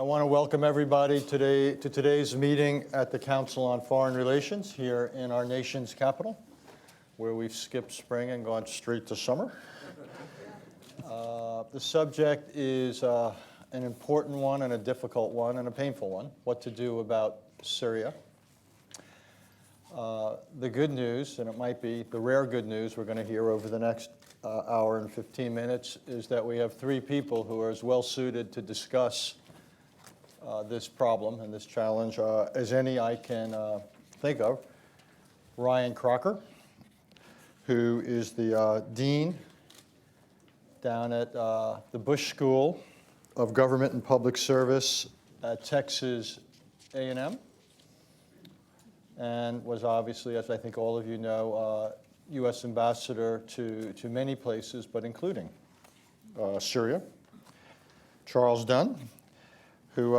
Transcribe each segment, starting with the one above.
I want to welcome everybody today to today's meeting at the Council on Foreign Relations here in our nation's capital, where we've skipped spring and gone straight to summer. The subject is an important one and a difficult one and a painful one: what to do about Syria. The good news, and it might be the rare good news we're going to hear over the next hour and 15 minutes, is that we have three people who are as well suited to discuss this problem and this challenge as any I can think of. Ryan Crocker, who is the dean down at the Bush School of Government and Public Service at Texas A&M, and was obviously, as I think all of you know, U.S. ambassador to many places, but including Syria. Charles Dunn, who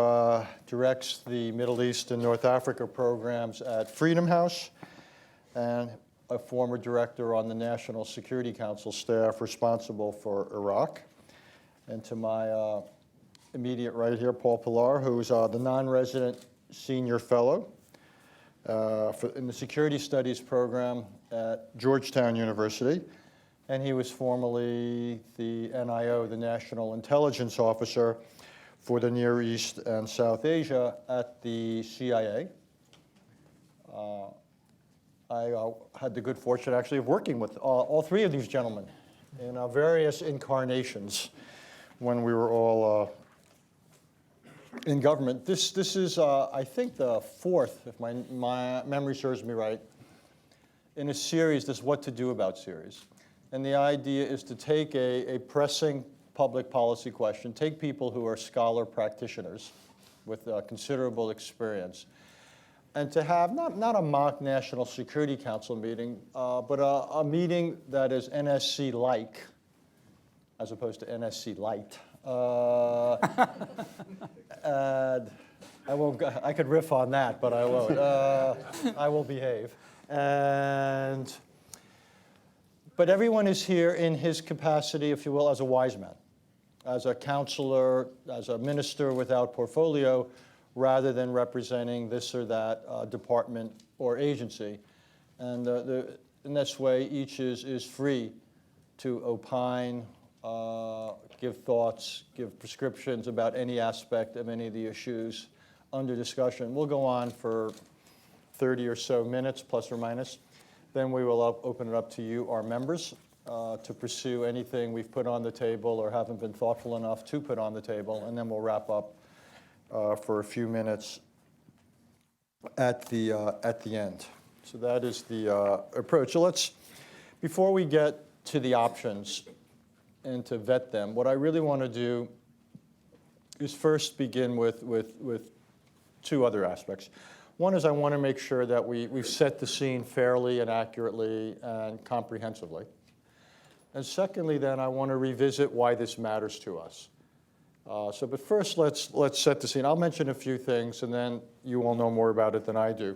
directs the Middle East and North Africa programs at Freedom House, and a former director on the National Security Council staff responsible for Iraq. And to my immediate right here, Paul Pillar, who's the non-resident senior fellow in the Security Studies program at Georgetown University. And he was formerly the NIO, the National Intelligence Officer, for the Near East and South Asia at the CIA. I had the good fortune, actually, of working with all three of these gentlemen in various incarnations when we were all in government. This is, I think, the fourth, if my memory serves me right, in a series, this What to Do About series. And the idea is to take a pressing public policy question, take people who are scholar practitioners with considerable experience, and to have not a mock National Security Council meeting, but a meeting that is NSC-like, as opposed to NSC light. And I could riff on that, but I won't. I will behave. But everyone is here in his capacity, if you will, as a wise man, as a counselor, as a minister without portfolio, rather than representing this or that department or agency. And in this way, each is free to opine, give thoughts, give prescriptions about any aspect of any of the issues under discussion. We'll go on for 30 or so minutes, plus or minus. Then we will open it up to you, our members, to pursue anything we've put on the table or haven't been thoughtful enough to put on the table, and then we'll wrap up for a few minutes at the end. So that is the approach. So before we get to the options and to vet them, what I really want to do is first begin with two other aspects. One is I want to make sure that we've set the scene fairly and accurately and comprehensively. And secondly, then, I want to revisit why this matters to us. But first, let's set the scene. I'll mention a few things, and then you all know more about it than I do.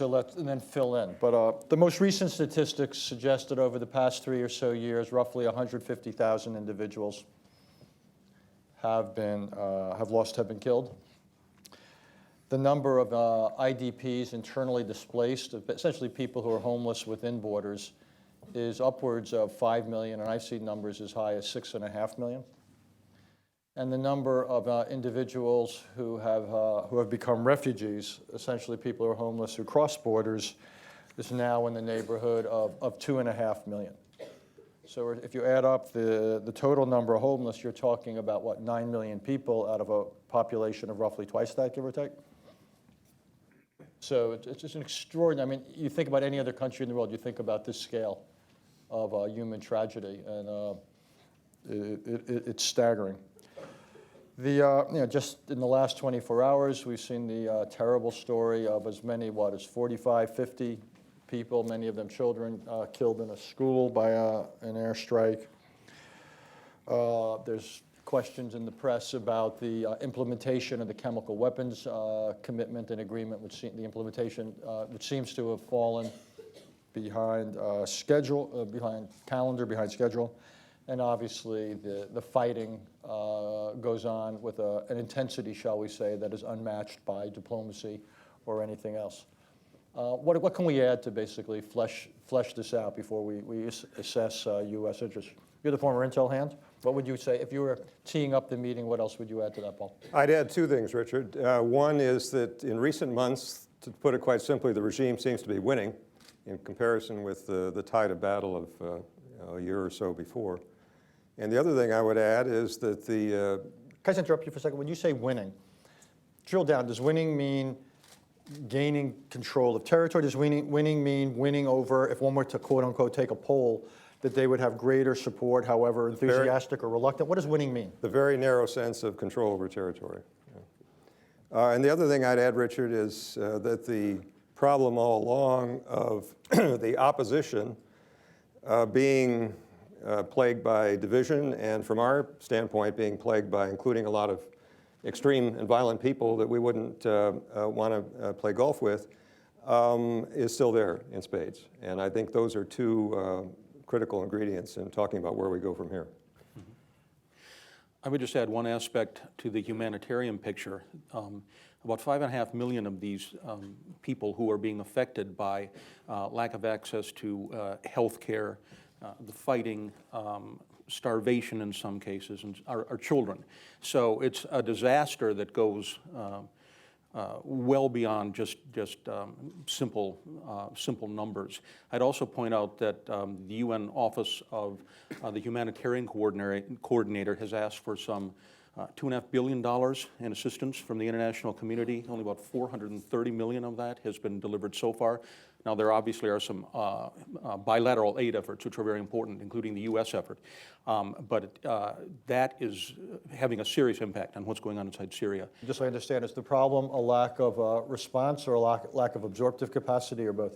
And then fill in. But the most recent statistics suggest that over the past 3 or so years, roughly 150,000 individuals have been killed. The number of IDPs, internally displaced, essentially people who are homeless within borders, is upwards of 5 million, and I've seen numbers as high as 6.5 million. And the number of individuals who have become refugees, essentially people who are homeless who cross borders, is now in the neighborhood of 2.5 million. So if you add up the total number of homeless, you're talking about, what, 9 million people out of a population of roughly twice that, give or take? So it's just an extraordinary, I mean, you think about any other country in the world, you think about this scale of human tragedy, and it's staggering. Just in the last 24 hours, we've seen the terrible story of as many, as 45, 50 people, many of them children, killed in a school by an airstrike. There's questions in the press about the implementation of the chemical weapons commitment and agreement, which seems to have fallen behind schedule, behind schedule. And obviously the fighting goes on with an intensity, shall we say, that is unmatched by diplomacy or anything else. What can we add to basically flesh this out before we assess U.S. interests? You're the former intel hand. What would you say, if you were teeing up the meeting, what else would you add to that, Paul? I'd add two things, Richard. One is that in recent months, to put it quite simply, the regime seems to be winning in comparison with the tide of battle of a year or so before. And the other thing I would add is that the... Can I interrupt you for a second? When you say winning, drill down. Does winning mean gaining control of territory? Does winning mean winning over, if one were to quote unquote take a poll, that they would have greater support, however enthusiastic or reluctant? What does winning mean? The very narrow sense of control over territory. Yeah. And the other thing I'd add, Richard, is that the problem all along of the opposition being plagued by division, and from our standpoint being plagued by including a lot of extreme and violent people that we wouldn't want to play golf with, is still there in spades. And I think those are two critical ingredients in talking about where we go from here. I would just add one aspect to the humanitarian picture. About 5.5 million of these people who are being affected by lack of access to health care, the fighting, starvation in some cases, and are children. So it's a disaster that goes well beyond just simple numbers. I'd also point out that the UN Office of the Humanitarian Coordinator has asked for some $2.5 billion in assistance from the international community. Only about 430 million of that has been delivered so far. Now, there obviously are some bilateral aid efforts, which are very important, including the U.S. effort. But that is having a serious impact on what's going on inside Syria. Just so I understand, is the problem a lack of response or a lack of absorptive capacity, or both?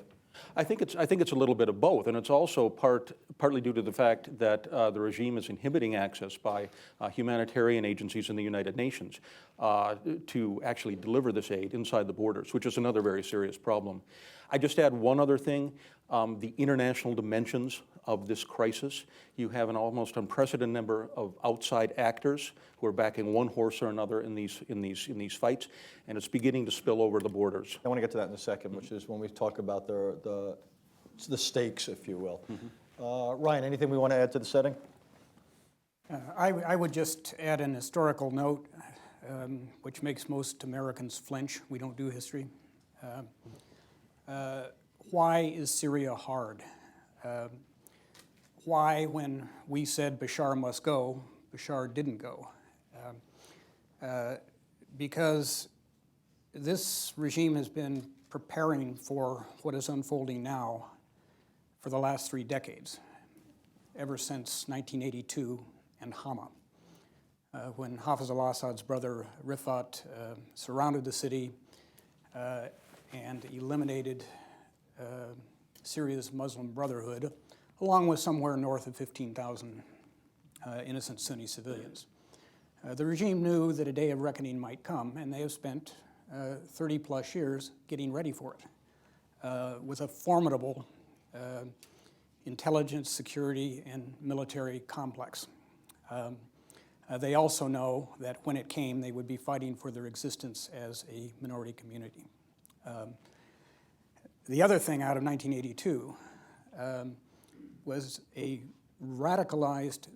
I think it's a little bit of both, and it's also partly due to the fact that the regime is inhibiting access by humanitarian agencies in the United Nations to actually deliver this aid inside the borders, which is another very serious problem. I just add one other thing, the international dimensions of this crisis. You have an almost unprecedented number of outside actors who are backing one horse or another in these fights, and it's beginning to spill over the borders. I want to get to that in a second, which is when we talk about the stakes, if you will. Ryan, anything we want to add to the setting? I would just add an historical note, which makes most Americans flinch. We don't do history. Why is Syria hard? Why, when we said Bashar must go, Bashar didn't go? Because this regime has been preparing for what is unfolding now for the last 3 decades, ever since 1982 and Hama, when Hafez al-Assad's brother Rifat surrounded the city and eliminated Syria's Muslim Brotherhood, along with somewhere north of 15,000 innocent Sunni civilians. The regime knew that a day of reckoning might come, and they have spent 30 plus years getting ready for it with a formidable intelligence, security, and military complex. They also know that when it came, they would be fighting for their existence as a minority community. The other thing out of 1982 was radicalized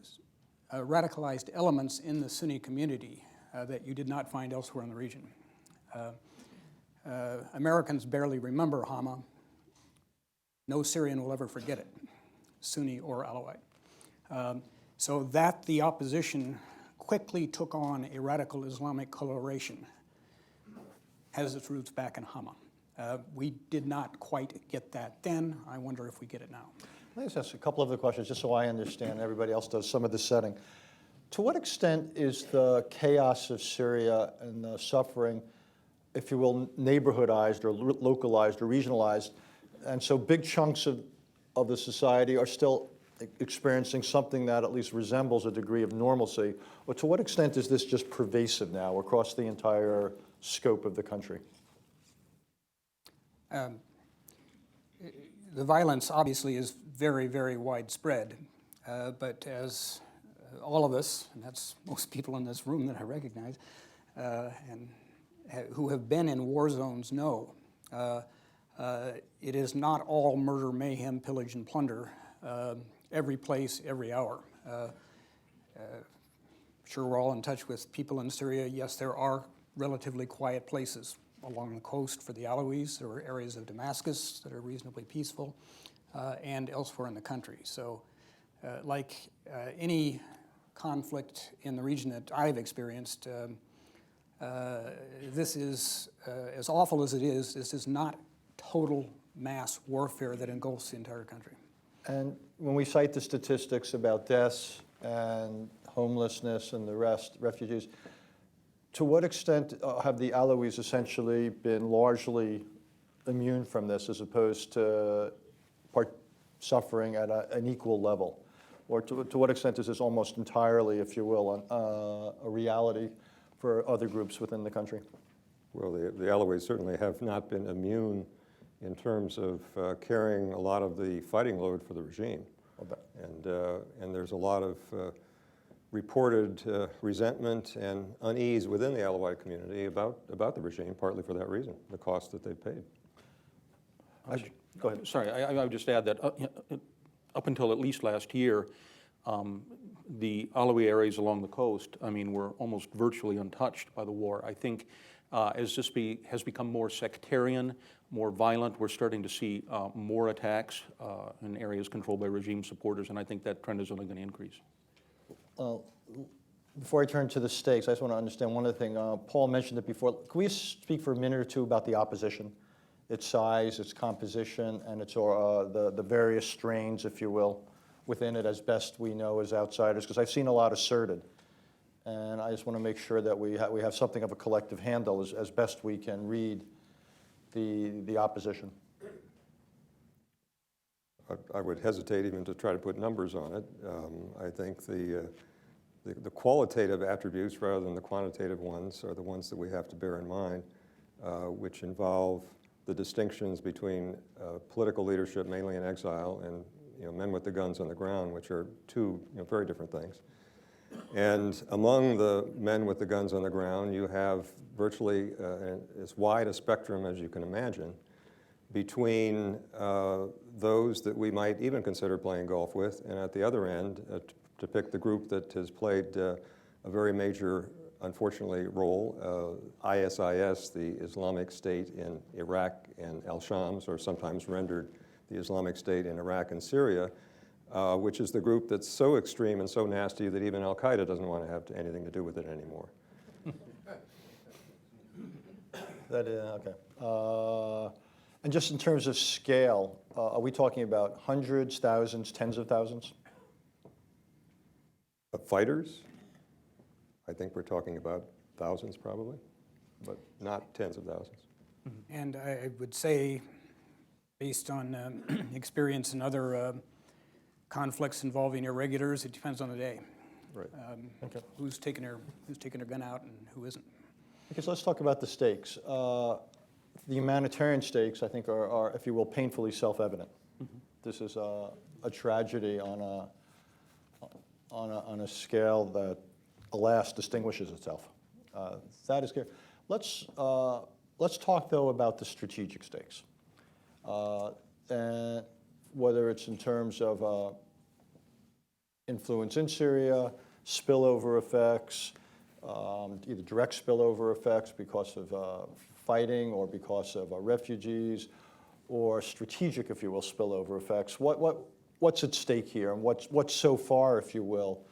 elements in the Sunni community that you did not find elsewhere in the region. Americans barely remember Hama. No Syrian will ever forget it, Sunni or Alawite. So that the opposition quickly took on a radical Islamic coloration has its roots back in Hama. We did not quite get that then. I wonder if we get it now. Let me just ask a couple of the questions, just so I understand, everybody else does, some of the setting. To what extent is the chaos of Syria and the suffering, if you will, neighborhoodized or localized or regionalized, and so big chunks of the society are still experiencing something that at least resembles a degree of normalcy, or to what extent is this just pervasive now across the entire scope of the country? The violence obviously is very, very widespread, but as all of us, and that's most people in this room that I recognize, who have been in war zones know. It is not all murder, mayhem, pillage, and plunder, every place, every hour. Sure, we're all in touch with people in Syria. Yes, there are relatively quiet places along the coast for the Alawis. There are areas of Damascus that are reasonably peaceful, and elsewhere in the country. So, like any conflict in the region that I've experienced, this is, as awful as it is, this is not total mass warfare that engulfs the entire country. And when we cite the statistics about deaths and homelessness and the rest, refugees, to what extent have the Alawis essentially been largely immune from this as opposed to suffering at an equal level? Or to what extent is this almost entirely, if you will, a reality for other groups within the country? Well, the Alawis certainly have not been immune in terms of carrying a lot of the fighting load for the regime. And there's a lot of reported resentment and unease within the Alawite community about the regime, partly for that reason, the cost that they've paid. Go ahead. Sorry, I would just add that up until at least last year, the Alawi areas along the coast, I mean, were almost virtually untouched by the war. I think as this has become more sectarian, more violent, we're starting to see more attacks in areas controlled by regime supporters, and I think that trend is only going to increase. Before I turn to the stakes, I just want to understand one other thing. Paul mentioned it before. Can we speak for a minute or two about the opposition, its size, its composition, and its the various strains, if you will, within it as best we know as outsiders? Because I've seen a lot asserted, and I just want to make sure that we have something of a collective handle as best we can read the opposition. I would hesitate even to try to put numbers on it. I think the qualitative attributes rather than the quantitative ones are the ones that we have to bear in mind, which involve the distinctions between political leadership, mainly in exile, and men with the guns on the ground, which are two very different things. And among the men with the guns on the ground, you have virtually as wide a spectrum as you can imagine between those that we might even consider playing golf with, and at the other end, to pick the group that has played a very major, unfortunately, role, ISIS, the Islamic State in Iraq and al-Shams, or sometimes rendered the Islamic State in Iraq and Syria, which is the group that's so extreme and so nasty that even Al-Qaeda doesn't want to have anything to do with it anymore. That is, okay. And just in terms of scale, are we talking about hundreds, thousands, tens of thousands? Of fighters? I think we're talking about thousands probably, but not tens of thousands. And I would say, based on experience in other conflicts involving irregulars, it depends on the day. Right. Okay. Who's taking their gun out and who isn't. Okay, so let's talk about the stakes. The humanitarian stakes, I think, are, if you will, painfully self-evident. Mm-hmm. This is a tragedy on a scale that, alas, distinguishes itself. That is clear. Let's talk, though, about the strategic stakes. And whether it's in terms of influence in Syria, spillover effects, either direct spillover effects because of fighting or because of refugees, or strategic, if you will, spillover effects. What's at stake here, and what's so far, if you will,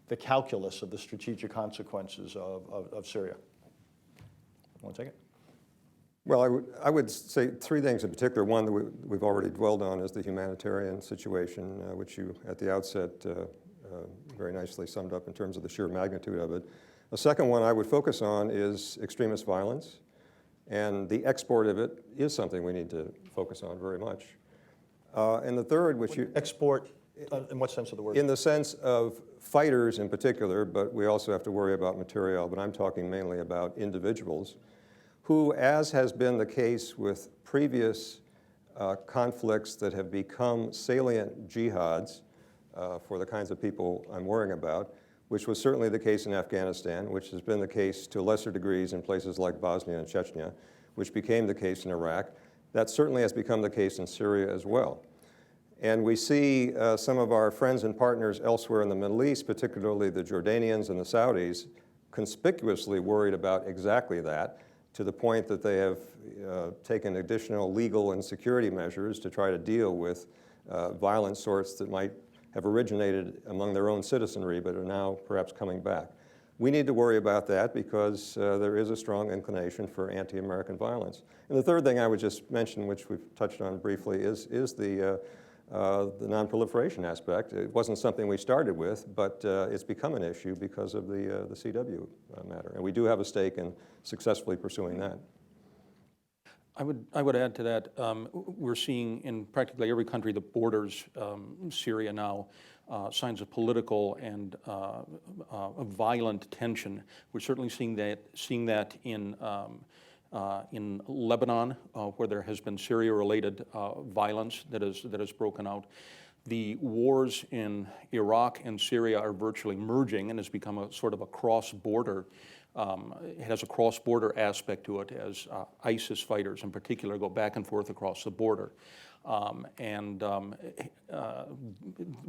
the calculus of the strategic consequences of Syria? Want to take it? Well, I would say three things in particular. One that we've already dwelled on is the humanitarian situation, which you at the outset very nicely summed up in terms of the sheer magnitude of it. The second one I would focus on is extremist violence, and the export of it is something we need to focus on very much. And the third, which you... Export, in what sense of the word? In the sense of fighters in particular, but we also have to worry about material, but I'm talking mainly about individuals who, as has been the case with previous conflicts that have become salient jihads for the kinds of people I'm worrying about, which was certainly the case in Afghanistan, which has been the case to lesser degrees in places like Bosnia and Chechnya, which became the case in Iraq. That certainly has become the case in Syria as well. And we see some of our friends and partners elsewhere in the Middle East, particularly the Jordanians and the Saudis, conspicuously worried about exactly that, to the point that they have taken additional legal and security measures to try to deal with violent sorts that might have originated among their own citizenry but are now perhaps coming back. We need to worry about that because there is a strong inclination for anti-American violence. And the third thing I would just mention, which we've touched on briefly, is the non-proliferation aspect. It wasn't something we started with, but it's become an issue because of the CW matter. And we do have a stake in successfully pursuing that. I would add to that, we're seeing in practically every country that borders Syria now signs of political and of violent tension. We're certainly seeing that in Lebanon, where there has been Syria-related violence that has broken out. The wars in Iraq and Syria are virtually merging and has become a sort of a cross-border. It has a cross-border aspect to it as ISIS fighters in particular go back and forth across the border.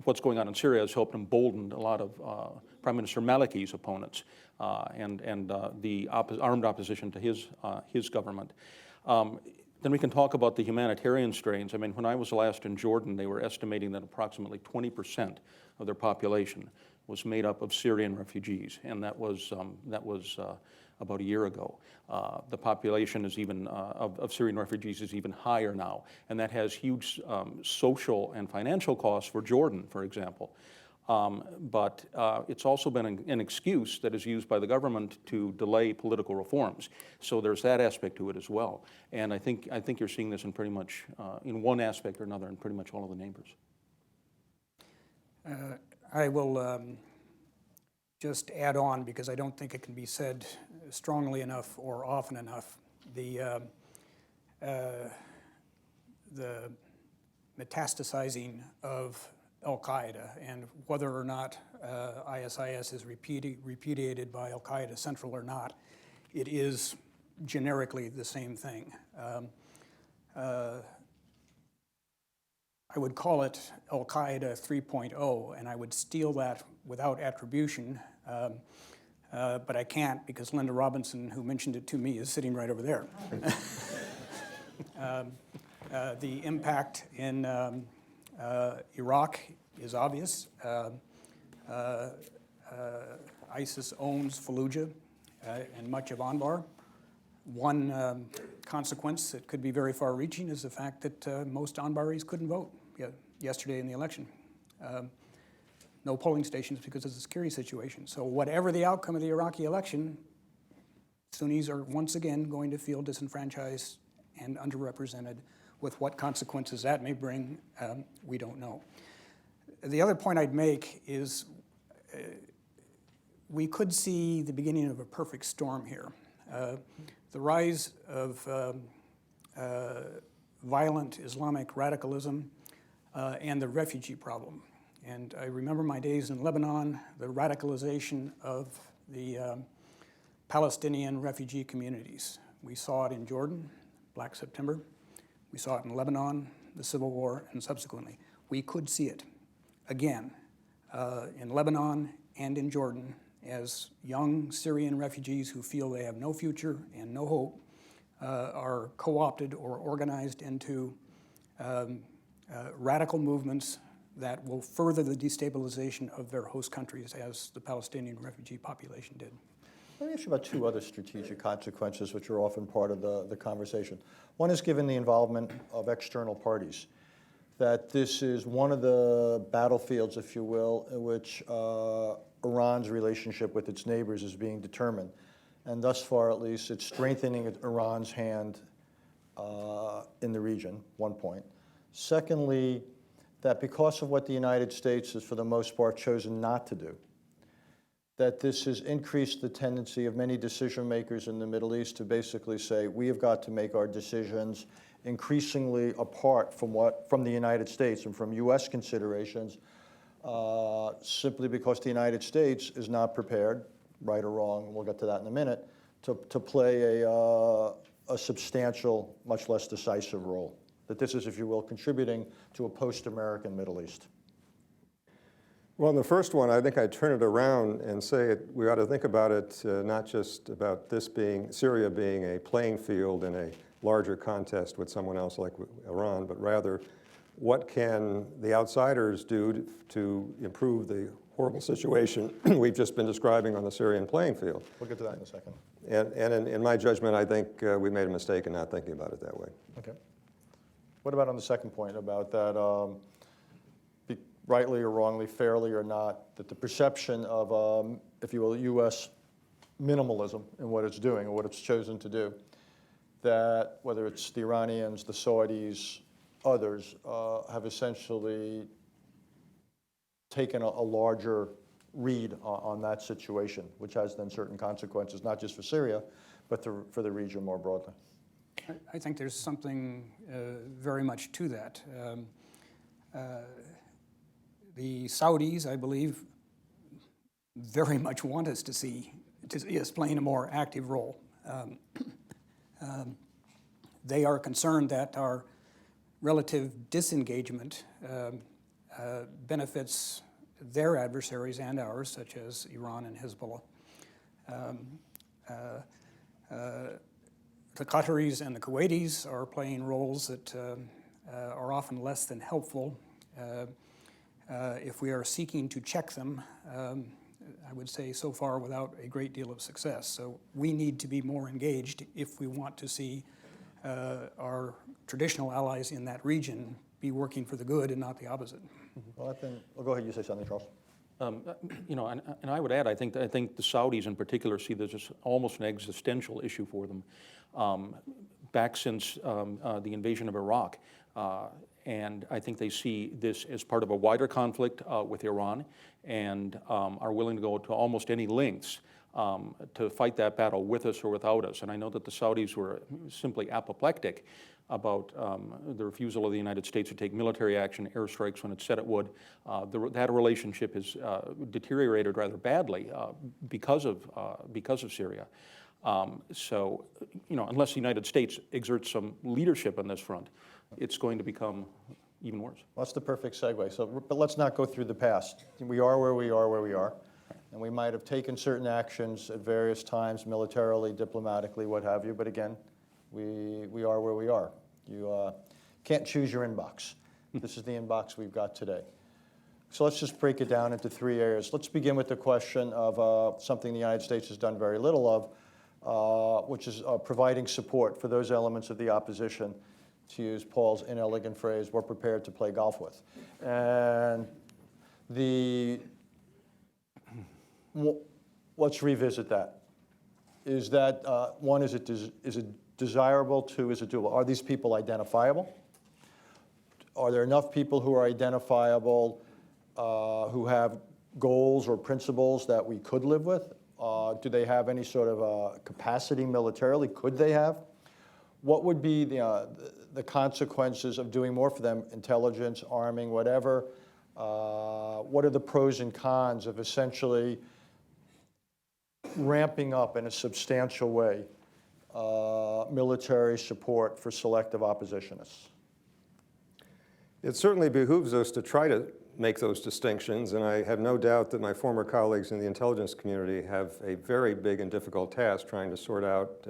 What's going on in Syria has helped embolden a lot of Prime Minister Maliki's opponents and the armed opposition to his government. Then we can talk about the humanitarian strains. I mean, when I was last in Jordan, they were estimating that approximately 20% of their population was made up of Syrian refugees, and that was about a year ago. The population is even of Syrian refugees is even higher now, and that has huge social and financial costs for Jordan, for example. But it's also been an excuse that is used by the government to delay political reforms. So there's that aspect to it as well. And I think you're seeing this in pretty much in one aspect or another in pretty much all of the neighbors. I will just add on, because I don't think it can be said strongly enough or often enough. The metastasizing of Al-Qaeda and whether or not ISIS is repudiated by Al-Qaeda Central or not, it is generically the same thing. I would call it Al-Qaeda 3.0, and I would steal that without attribution, but I can't because Linda Robinson, who mentioned it to me, is sitting right over there. The impact in Iraq is obvious. ISIS owns Fallujah and much of Anbar. One consequence that could be very far-reaching is the fact that most Anbaris couldn't vote yesterday in the election. No polling stations because of the security situation. So whatever the outcome of the Iraqi election, Sunnis are once again going to feel disenfranchised and underrepresented. With what consequences that may bring, we don't know. The other point I'd make is we could see the beginning of a perfect storm here. The rise of violent Islamic radicalism and the refugee problem. And I remember my days in Lebanon, the radicalization of the Palestinian refugee communities. We saw it in Jordan, Black September. We saw it in Lebanon, the Civil War, and subsequently. We could see it again in Lebanon and in Jordan as young Syrian refugees who feel they have no future and no hope are co-opted or organized into radical movements that will further the destabilization of their host countries as the Palestinian refugee population did. Let me ask you about two other strategic consequences which are often part of the conversation. One is given the involvement of external parties, that this is one of the battlefields, if you will, in which Iran's relationship with its neighbors is being determined. And thus far, at least, it's strengthening Iran's hand in the region, one point. Secondly, that because of what the United States has, for the most part, chosen not to do, that this has increased the tendency of many decision makers in the Middle East to basically say, we have got to make our decisions increasingly apart from the United States and from US considerations simply because the United States is not prepared, right or wrong, we'll get to that in a minute, to play a substantial, much less decisive role. That this is, if you will, contributing to a post-American Middle East. Well, in the first one, I think I'd turn it around and say we ought to think about it not just about this being, Syria being a playing field in a larger contest with someone else like Iran, but rather what can the outsiders do to improve the horrible situation we've just been describing on the Syrian playing field. We'll get to that in a second. And in my judgment, I think we made a mistake in not thinking about it that way. Okay. What about on the second point about that, rightly or wrongly, fairly or not, that the perception of, if you will, U.S. minimalism in what it's doing or what it's chosen to do, that whether it's the Iranians, the Saudis, others, have essentially taken a larger read on that situation, which has then certain consequences, not just for Syria, but for the region more broadly. I think there's something very much to that. The Saudis, I believe, very much want us to see us playing a more active role. They are concerned that our relative disengagement benefits their adversaries and ours, such as Iran and Hezbollah. The Qataris and the Kuwaitis are playing roles that are often less than helpful. If we are seeking to check them, I would say so far without a great deal of success. So we need to be more engaged if we want to see our traditional allies in that region be working for the good and not the opposite. Well, go ahead, you say something, Charles. You know, and I would add, I think the Saudis in particular see this as almost an existential issue for them. Back since the invasion of Iraq, and I think they see this as part of a wider conflict with Iran and are willing to go to almost any lengths to fight that battle with us or without us. And I know that the Saudis were simply apoplectic about the refusal of the United States to take military action, airstrikes when it said it would. That relationship has deteriorated rather badly because of Syria. So, you know, unless the United States exerts some leadership on this front, it's going to become even worse. Well, that's the perfect segue. So, but let's not go through the past. We are where we are, and we might have taken certain actions at various times, militarily, diplomatically, what have you. But again, we are where we are. You can't choose your inbox. This is the inbox we've got today. So let's just break it down into three areas. Let's begin with the question of something the United States has done very little of, which is providing support for those elements of the opposition, to use Paul's inelegant phrase, we're prepared to play golf with. And let's revisit that. Is that, one, is it desirable? Two, is it doable? Are these people identifiable? Are there enough people who are identifiable who have goals or principles that we could live with? Do they have any sort of capacity militarily? Could they have? What would be the consequences of doing more for them? Intelligence, arming, whatever. What are the pros and cons of essentially ramping up in a substantial way military support for selective oppositionists? It certainly behooves us to try to make those distinctions, and I have no doubt that my former colleagues in the intelligence community have a very big and difficult task trying to sort out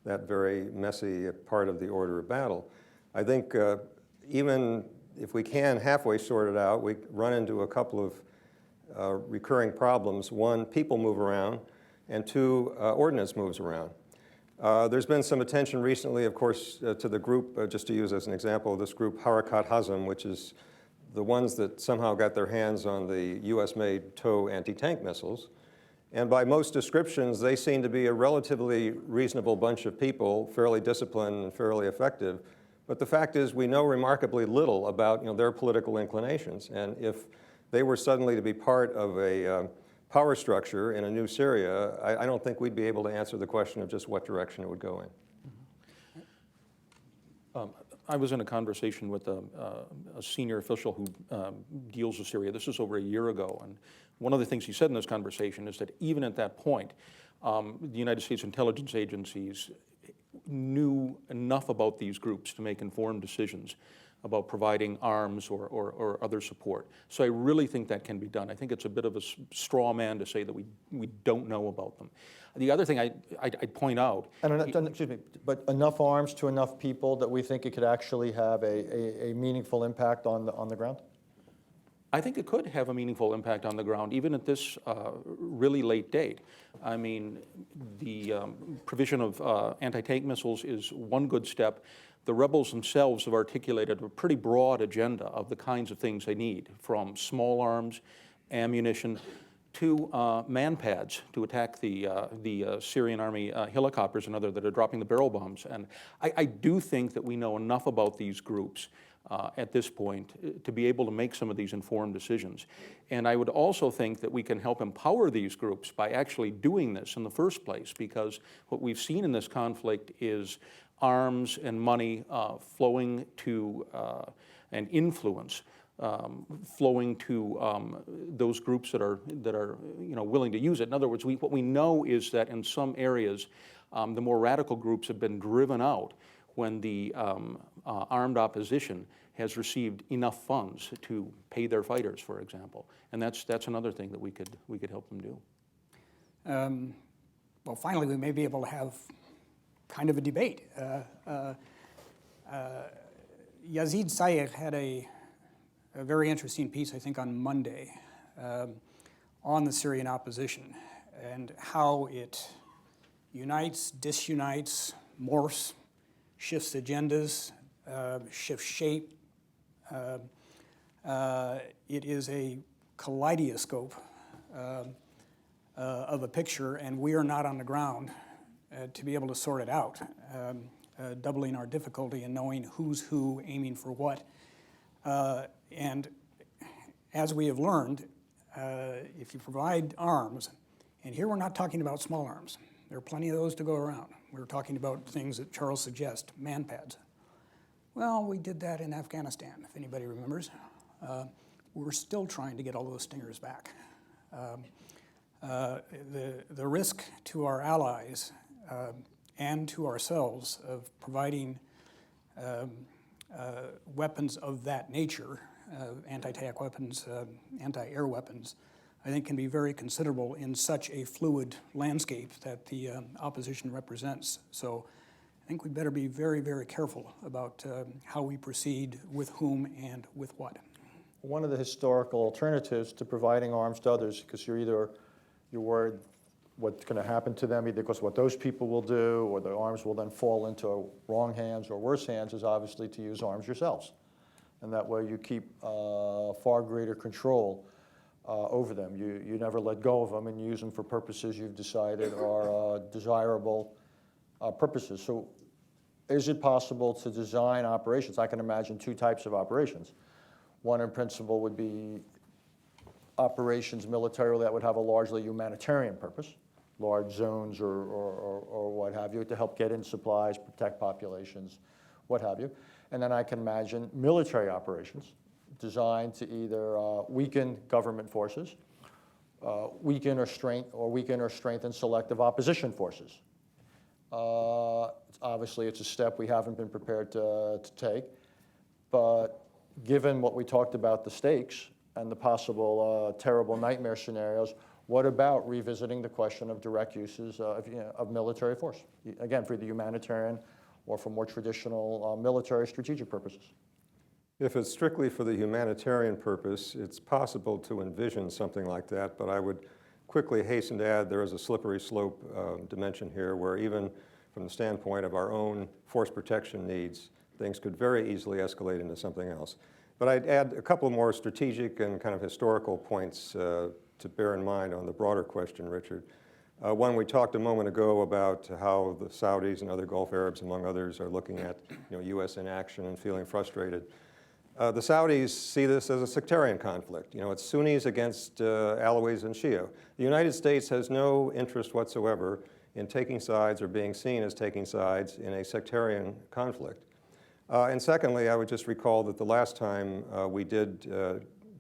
that very messy part of the order of battle. I think even if we can halfway sort it out, we run into a couple of recurring problems. One, people move around, and two, ordnance moves around. There's been some attention recently, of course, to the group, just to use as an example, this group Harakat Hazm, which is the ones that somehow got their hands on the US-made TOW anti-tank missiles. And by most descriptions, they seem to be a relatively reasonable bunch of people, fairly disciplined and fairly effective. But the fact is, we know remarkably little about their political inclinations. And if they were suddenly to be part of a power structure in a new Syria, I don't think we'd be able to answer the question of just what direction it would go in. I was in a conversation with a senior official who deals with Syria. This was over a year ago, and one of the things he said in this conversation is that even at that point, the United States intelligence agencies knew enough about these groups to make informed decisions about providing arms or other support. So I really think that can be done. I think it's a bit of a straw man to say that we don't know about them. The other thing I'd point out... Excuse me, but enough arms to enough people that we think it could actually have a meaningful impact on the ground? I think it could have a meaningful impact on the ground, even at this really late date. I mean, the provision of anti-tank missiles is one good step. The rebels themselves have articulated a pretty broad agenda of the kinds of things they need, from small arms, ammunition, to man pads to attack the Syrian army helicopters and other that are dropping the barrel bombs. And I do think that we know enough about these groups at this point to be able to make some of these informed decisions. And I would also think that we can help empower these groups by actually doing this in the first place, because what we've seen in this conflict is arms and money flowing to and influence flowing to those groups that are willing to use it. In other words, what we know is that in some areas, the more radical groups have been driven out when the armed opposition has received enough funds to pay their fighters, for example. And that's another thing that we could help them do. Well, finally, we may be able to have kind of a debate. Yazid Sayegh had a very interesting piece, I think, on Monday on the Syrian opposition and how it unites, disunites, morphs, shifts agendas, shifts shape. It is a kaleidoscope of a picture, and we are not on the ground to be able to sort it out, doubling our difficulty in knowing who's who, aiming for what. And as we have learned, if you provide arms, and here we're not talking about small arms, there are plenty of those to go around. We're talking about things that Charles suggests, man pads. Well, we did that in Afghanistan, if anybody remembers. We're still trying to get all those stingers back. The risk to our allies and to ourselves of providing weapons of that nature, anti-tank weapons, anti-air weapons, I think can be very considerable in such a fluid landscape that the opposition represents. So I think we better be very, very careful about how we proceed, with whom and with what. One of the historical alternatives to providing arms to others, because you're worried what's going to happen to them, either because of what those people will do, or the arms will then fall into wrong hands or worse hands, is obviously to use arms yourselves. And that way you keep far greater control over them. You never let go of them and use them for purposes you've decided are desirable purposes. So is it possible to design operations? I can imagine two types of operations. One in principle would be operations militarily that would have a largely humanitarian purpose, large zones or what have you, to help get in supplies, protect populations, what have you. And then I can imagine military operations designed to either weaken government forces, weaken or strengthen selective opposition forces. Obviously, it's a step we haven't been prepared to take, but given what we talked about, the stakes and the possible terrible nightmare scenarios, what about revisiting the question of direct uses of military force? Again, for the humanitarian or for more traditional military strategic purposes. If it's strictly for the humanitarian purpose, it's possible to envision something like that, but I would quickly hasten to add there is a slippery slope dimension here where even from the standpoint of our own force protection needs, things could very easily escalate into something else. But I'd add a couple more strategic and kind of historical points to bear in mind on the broader question, Richard. One, we talked a moment ago about how the Saudis and other Gulf Arabs, among others, are looking at U.S. inaction and feeling frustrated. The Saudis see this as a sectarian conflict. It's Sunnis against Alawis and Shia. The United States has no interest whatsoever in taking sides or being seen as taking sides in a sectarian conflict. And secondly, I would just recall that the last time we did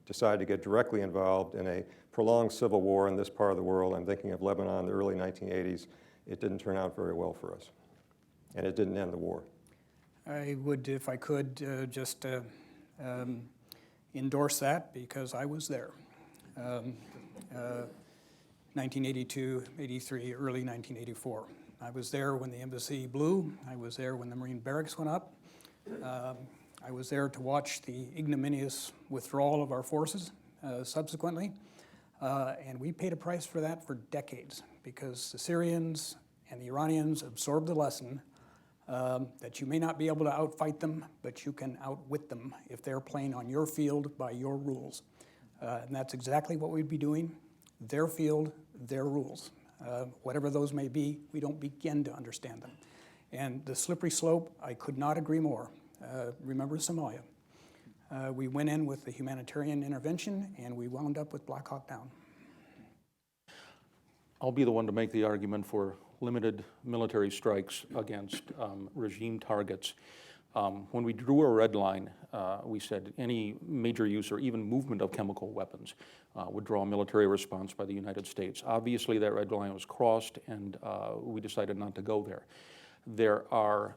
decide to get directly involved in a prolonged civil war in this part of the world, I'm thinking of Lebanon in the early 1980s, it didn't turn out very well for us. And it didn't end the war. I would, if I could, just endorse that because I was there. 1982, 83, early 1984. I was there when the embassy blew. I was there when the Marine barracks went up. I was there to watch the ignominious withdrawal of our forces subsequently. And we paid a price for that for decades because the Syrians and the Iranians absorbed the lesson that you may not be able to outfight them, but you can outwit them if they're playing on your field by your rules. And that's exactly what we'd be doing. Their field, their rules. Whatever those may be, we don't begin to understand them. And the slippery slope, I could not agree more. Remember Somalia. We went in with the humanitarian intervention and we wound up with Black Hawk Down. I'll be the one to make the argument for limited military strikes against regime targets. When we drew a red line, we said any major use or even movement of chemical weapons would draw a military response by the United States. Obviously, that red line was crossed, and we decided not to go there. There are,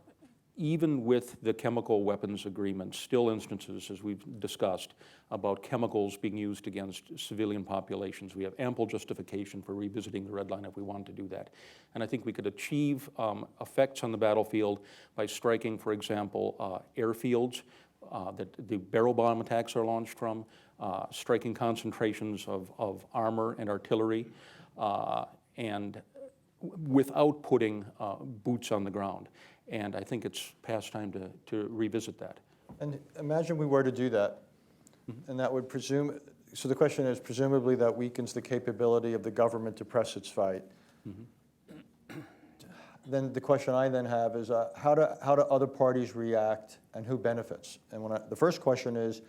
even with the chemical weapons agreement, still instances, as we've discussed, about chemicals being used against civilian populations. We have ample justification for revisiting the red line if we wanted to do that. And I think we could achieve effects on the battlefield by striking, for example, airfields that the barrel bomb attacks are launched from, striking concentrations of armor and artillery, and without putting boots on the ground. And I think it's past time to revisit that. And imagine we were to do that, and that would presume, so the question is, presumably that weakens the capability of the government to press its fight. Then the question I then have is, how do other parties react and who benefits? And the first question is,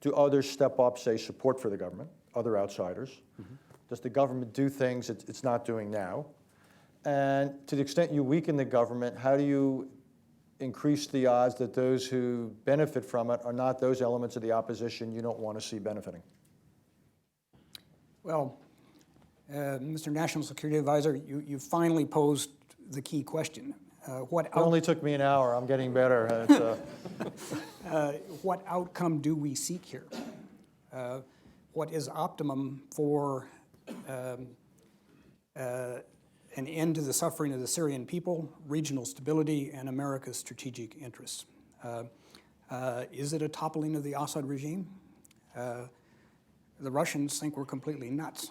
do others step up, say, support for the government, other outsiders? Does the government do things it's not doing now? And to the extent you weaken the government, how do you increase the odds that those who benefit from it are not those elements of the opposition you don't want to see benefiting? Well, Mr. National Security Advisor, you finally posed the key question. It only took me an hour. I'm getting better. What outcome do we seek here? What is optimum for an end to the suffering of the Syrian people, regional stability, and America's strategic interests? Is it a toppling of the Assad regime? The Russians think we're completely nuts.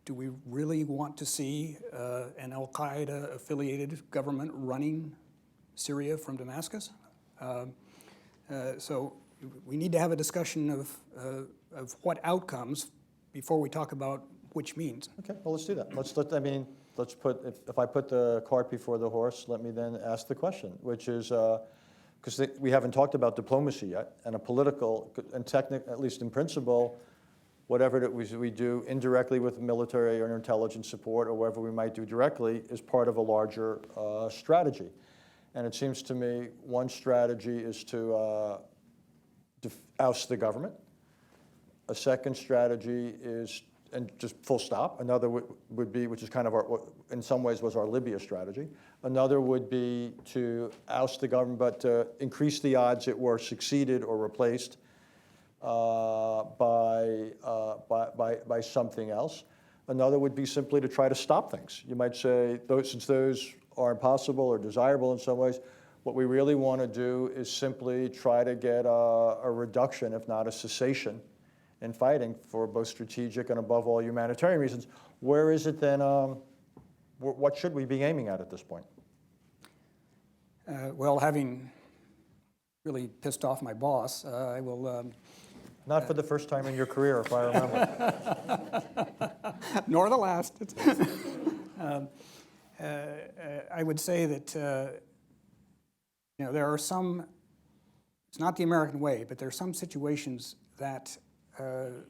Do we really want to see an al-Qaeda-affiliated government running Syria from Damascus? So we need to have a discussion of what outcomes before we talk about which means. Okay, well, let's do that. Let's put, if I put the cart before the horse, let me then ask the question, which is, because we haven't talked about diplomacy yet, and a political, and technical, at least in principle, whatever it was we do indirectly with military or intelligence support or whatever we might do directly is part of a larger strategy. And it seems to me one strategy is to oust the government. A second strategy is, and just full stop. Another would be, which is kind of our, in some ways was our Libya strategy. Another would be to oust the government, but to increase the odds it were succeeded or replaced by something else. Another would be simply to try to stop things. You might say, since those are impossible or desirable in some ways, what we really want to do is simply try to get a reduction, if not a cessation, in fighting for both strategic and above all humanitarian reasons. Where is it then, what should we be aiming at this point? Well, having really pissed off my boss, I will... Not for the first time in your career, if I remember. Nor the last. I would say that, there are some, it's not the American way, but there are some situations that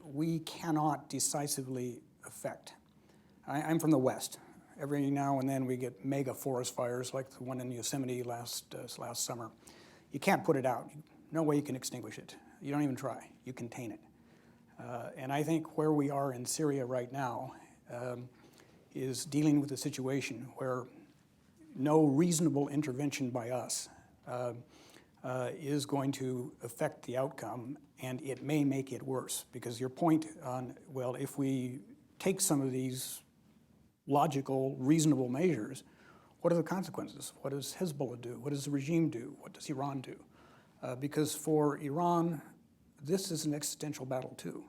we cannot decisively affect. I'm from the West. Every now and then we get mega forest fires like the one in Yosemite last summer. you can't put it out. No way you can extinguish it. You don't even try. You contain it. And I think where we are in Syria right now is dealing with a situation where no reasonable intervention by us is going to affect the outcome, and it may make it worse. Because your point on, well, if we take some of these logical, reasonable measures, what are the consequences? What does Hezbollah do? What does the regime do? What does Iran do? Because for Iran, this is an existential battle too.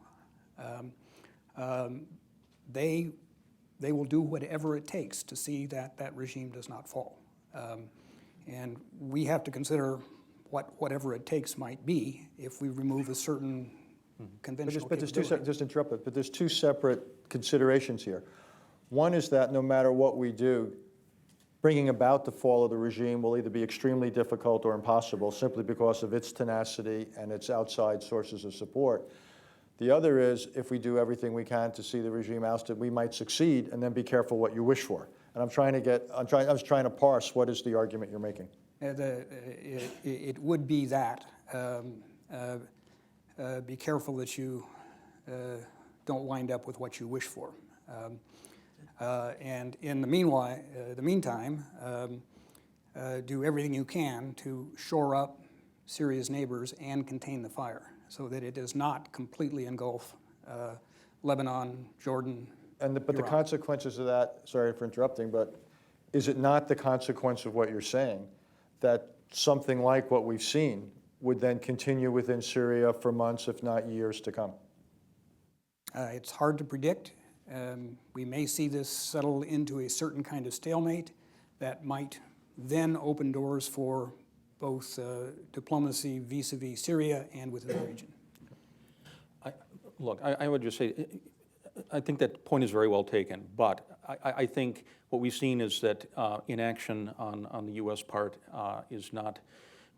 They will do whatever it takes to see that that regime does not fall. And we have to consider whatever it takes might be if we remove a certain conventional But there's two, capability. just interrupt it, but there's two separate considerations here. One is that no matter what we do, bringing about the fall of the regime will either be extremely difficult or impossible simply because of its tenacity and its outside sources of support. The other is, if we do everything we can to see the regime ousted, we might succeed, and then be careful what you wish for. And I was trying to parse what is the argument you're making. It would be that. Be careful that you don't wind up with what you wish for. And in the meantime, do everything you can to shore up Syria's neighbors and contain the fire so that it does not completely engulf Lebanon, Jordan, But the Iran. consequences of that, sorry for interrupting, but is it not the consequence of what you're saying, that something like what we've seen would then continue within Syria for months, if not years to come? It's hard to predict. We may see this settle into a certain kind of stalemate that might then open doors for both diplomacy vis-a-vis Syria and within the region. Look, I would just say, I think that point is very well taken, but I think what we've seen is that inaction on the U.S. part is not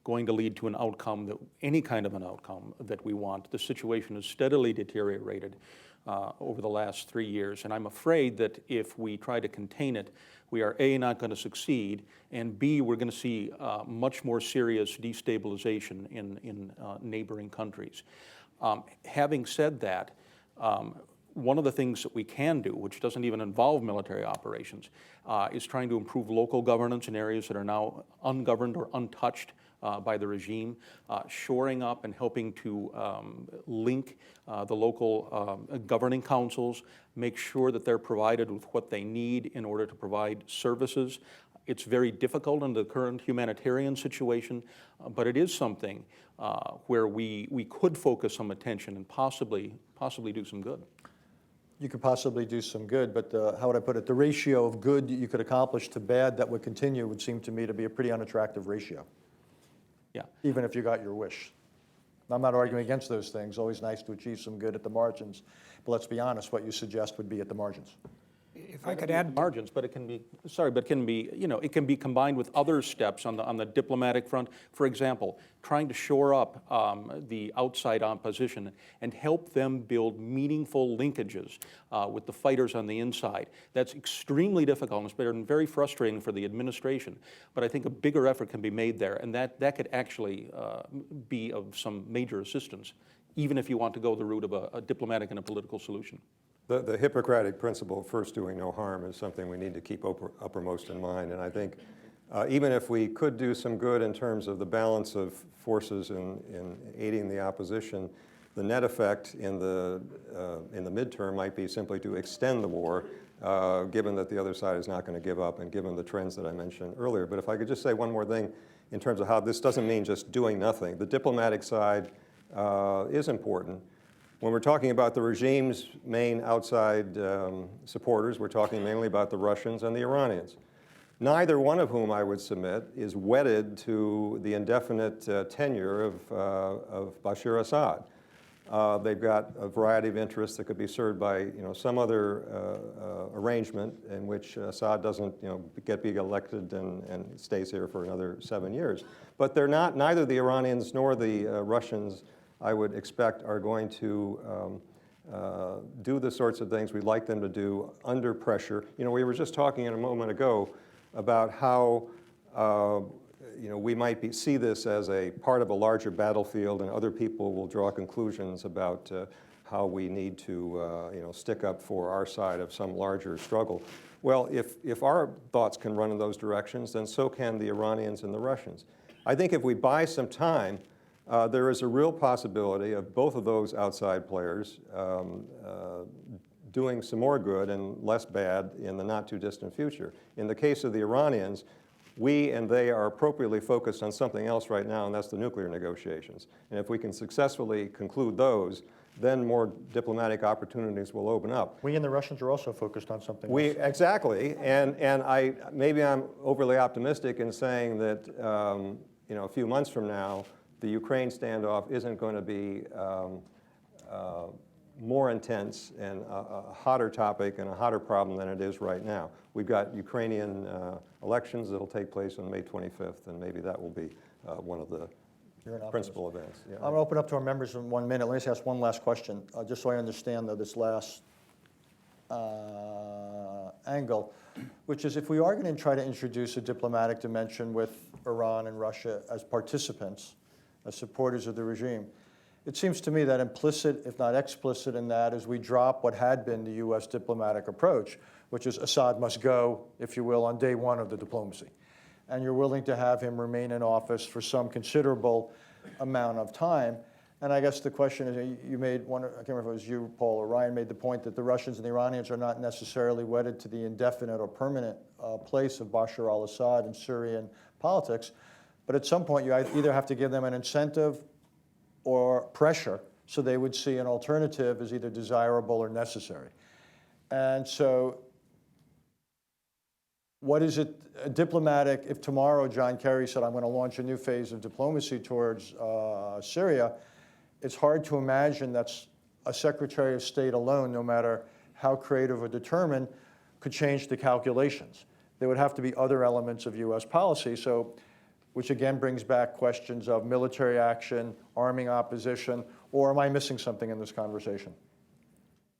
going to lead to an outcome, any kind of an outcome that we want. The situation has steadily deteriorated over the last 3 years, and I'm afraid that if we try to contain it, we are A, not going to succeed, and B, we're going to see much more serious destabilization in neighboring countries. Having said that, one of the things that we can do, which doesn't even involve military operations, is trying to improve local governance in areas that are now ungoverned or untouched by the regime, shoring up and helping to link the local governing councils, make sure that they're provided with what they need in order to provide services. It's very difficult in the current humanitarian situation, but it is something where we could focus some attention and possibly do some good. You could possibly do some good, but how would I put it? The ratio of good you could accomplish to bad that would continue would seem to me to be a pretty unattractive ratio. Yeah. Even if you got your wish. I'm not arguing against those things. Always nice to achieve some good at the margins. But let's be honest, what you suggest would be at the margins. If I could add, Margins, but it can be, it can be combined with other steps on the diplomatic front. For example, trying to shore up the outside opposition and help them build meaningful linkages with the fighters on the inside. That's extremely difficult, and it's been very frustrating for the administration. But I think a bigger effort can be made there, and that could actually be of some major assistance, even if you want to go the route of a diplomatic and a political solution. The Hippocratic principle of first doing no harm is something we need to keep uppermost in mind. And I think even if we could do some good in terms of the balance of forces in aiding the opposition, the net effect in the midterm might be simply to extend the war, given that the other side is not going to give up and given the trends that I mentioned earlier. But if I could just say one more thing in terms of how this doesn't mean just doing nothing. The diplomatic side is important. When we're talking about the regime's main outside supporters, we're talking mainly about the Russians and the Iranians. Neither one of whom, I would submit, is wedded to the indefinite tenure of Bashar Assad. They've got a variety of interests that could be served by some other arrangement in which Assad doesn't be elected and stays here for another 7 years. But they're not, neither the Iranians nor the Russians, I would expect, are going to do the sorts of things we'd like them to do under pressure. We were just talking a moment ago about how we might see this as a part of a larger battlefield, and other people will draw conclusions about how we need to, stick up for our side of some larger struggle. Well, if our thoughts can run in those directions, then so can the Iranians and the Russians. I think if we buy some time, there is a real possibility of both of those outside players doing some more good and less bad in the not too distant future. In the case of the Iranians, we and they are appropriately focused on something else right now, and that's the nuclear negotiations. And if we can successfully conclude those, then more diplomatic opportunities will open up. We and the Russians are also focused on something else. Exactly, and maybe I'm overly optimistic in saying that a few months from now, the Ukraine standoff isn't going to be more intense and a hotter topic and a hotter problem than it is right now. We've got Ukrainian elections that'll take place on May 25th, and maybe that will be one of the principal events. Yeah. I'm going to open up to our members in 1 minute. Let me just ask one last question, just so I understand this last angle, which is if we are going to try to introduce a diplomatic dimension with Iran and Russia as participants, as supporters of the regime, it seems to me that implicit, if not explicit in that, is we drop what had been the U.S. diplomatic approach, which is Assad must go, if you will, on day one of the diplomacy. And you're willing to have him remain in office for some considerable amount of time. And I guess the question is, you made one, I can't remember if it was you, Paul, or Ryan, made the point that the Russians and the Iranians are not necessarily wedded to the indefinite or permanent place of Bashar al-Assad in Syrian politics. But at some point, you either have to give them an incentive or pressure so they would see an alternative as either desirable or necessary. And so what is it diplomatic, if tomorrow John Kerry said, I'm going to launch a new phase of diplomacy towards Syria, it's hard to imagine that's a Secretary of State alone, no matter how creative or determined, could change the calculations. There would have to be other elements of U.S. policy, which again brings back questions of military action, arming opposition, or am I missing something in this conversation?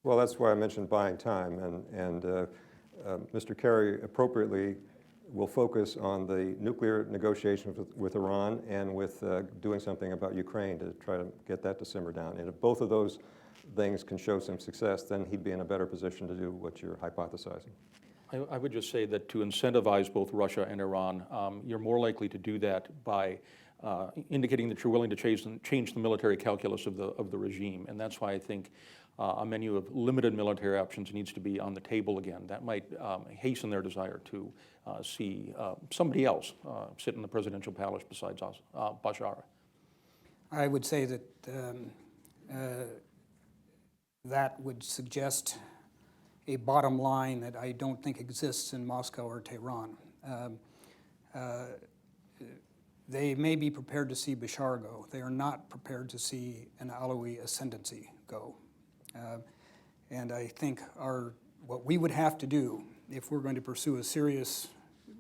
Well, that's why I mentioned buying time, and Mr. Kerry appropriately will focus on the nuclear negotiations with Iran and with doing something about Ukraine to try to get that to simmer down. And if both of those things can show some success, then he'd be in a better position to do what you're hypothesizing. I would just say that to incentivize both Russia and Iran, you're more likely to do that by indicating that you're willing to change the military calculus of the regime. And that's why I think a menu of limited military options needs to be on the table again. That might hasten their desire to see somebody else sit in the presidential palace besides Bashar. I would say that that would suggest a bottom line that I don't think exists in Moscow or Tehran. They may be prepared to see Bashar go. They are not prepared to see an Alawi ascendancy go. And I think what we would have to do if we're going to pursue a serious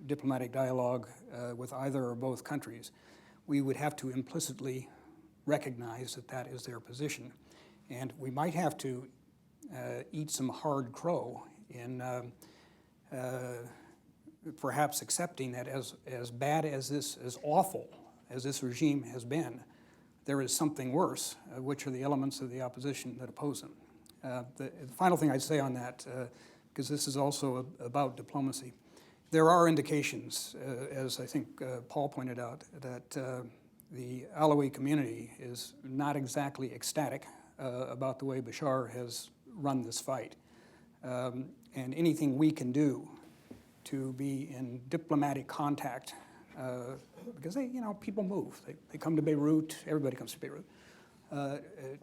diplomatic dialogue with either or both countries, we would have to implicitly recognize that that is their position. And we might have to eat some hard crow in perhaps accepting that as bad as as awful as this regime has been, there is something worse, which are the elements of the opposition that oppose them. The final thing I'd say on that, because this is also about diplomacy, there are indications, as I think Paul pointed out, that the Alawi community is not exactly ecstatic about the way Bashar has run this fight. And anything we can do to be in diplomatic contact, because people move. They come to Beirut, everybody comes to Beirut,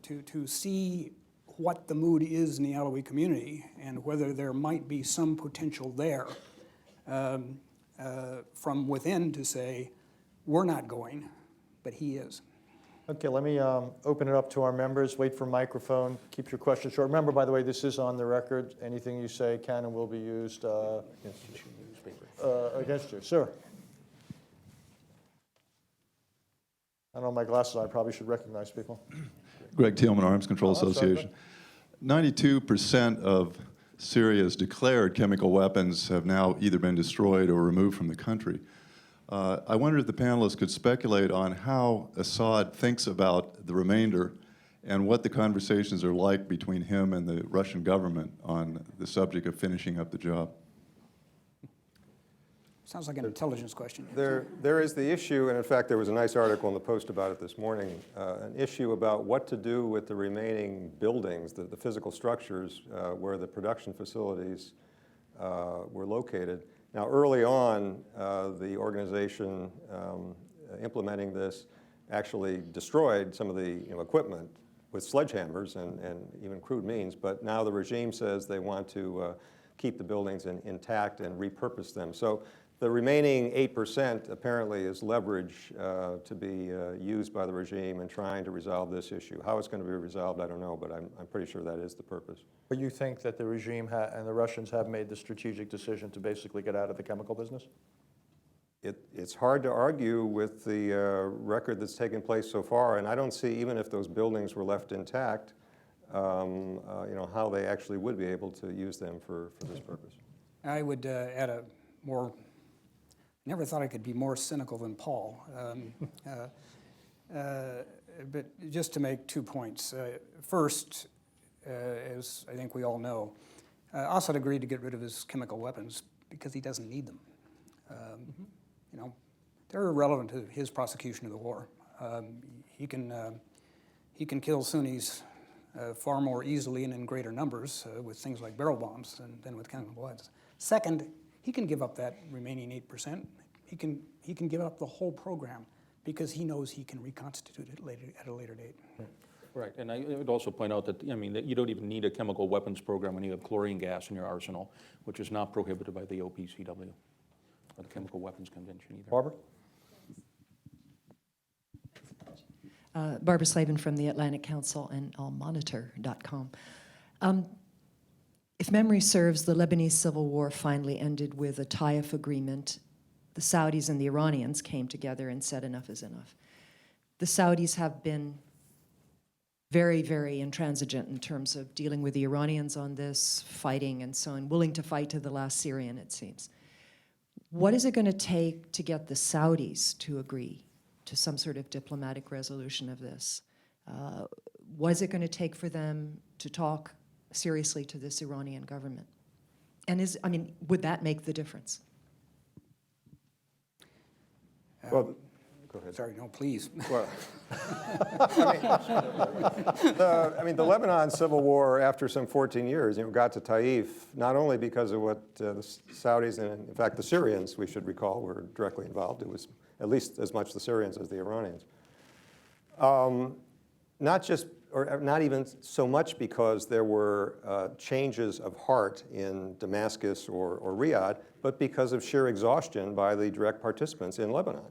to see what the mood is in the Alawi community and whether there might be some potential there from within to say, we're not going, but he is. Okay, let me open it up to our members. Wait for microphone. Keep your questions short. Remember, by the way, this is on the record. Anything you say can and will be used against you. Sir. I don't know my glasses. I probably should recognize people. Greg Thielman, Arms Control Association. 92% of Syria's declared chemical weapons have now either been destroyed or removed from the country. I wonder if the panelists could speculate on how Assad thinks about the remainder and what the conversations are like between him and the Russian government on the subject of finishing up the job. Sounds like an intelligence question. There is the issue, and in fact, there was a nice article in the Post about it this morning, an issue about what to do with the remaining buildings, the physical structures where the production facilities were located. Now, early on, the organization implementing this actually destroyed some of the equipment with sledgehammers and even crude means, but now the regime says they want to keep the buildings intact and repurpose them. So the remaining 8% apparently is leverage to be used by the regime in trying to resolve this issue. How it's going to be resolved, I don't know, but I'm pretty sure that is the purpose. But you think that the regime and the Russians have made the strategic decision to basically get out of the chemical business? It's hard to argue with the record that's taken place so far, and I don't see, even if those buildings were left intact, how they actually would be able to use them for this purpose. I would add a more, never thought I could be more cynical than Paul. But just to make 2 points. First, as I think we all know, Assad agreed to get rid of his chemical weapons because he doesn't need them. They're irrelevant to his prosecution of the war. He can kill Sunnis far more easily and in greater numbers with things like barrel bombs than with chemical weapons. Second, he can give up that remaining 8%. He can give up the whole program because he knows he can reconstitute it at a later date. Right, and I would also point out that, that you don't even need a chemical weapons program when you have chlorine gas in your arsenal, which is not prohibited by the OPCW, or the Chemical Weapons Convention either. Barbara? Barbara Slavin from the Atlantic Council and allmonitor.com. If memory serves, the Lebanese civil war finally ended with a Taif agreement. The Saudis and the Iranians came together and said enough is enough. The Saudis have been very, very intransigent in terms of dealing with the Iranians on this, fighting and so on, willing to fight to the last Syrian, it seems. What is it going to take to get the Saudis to agree to some sort of diplomatic resolution of this? What is it going to take for them to talk seriously to this Iranian government? And would that make the difference? Well, go ahead. Sorry, no, please. Well, the Lebanon civil war after some 14 years, got to Taif, not only because of what the Saudis and, in fact, the Syrians, we should recall, were directly involved. It was at least as much the Syrians as the Iranians. Not even so much because there were changes of heart in Damascus or Riyadh, but because of sheer exhaustion by the direct participants in Lebanon.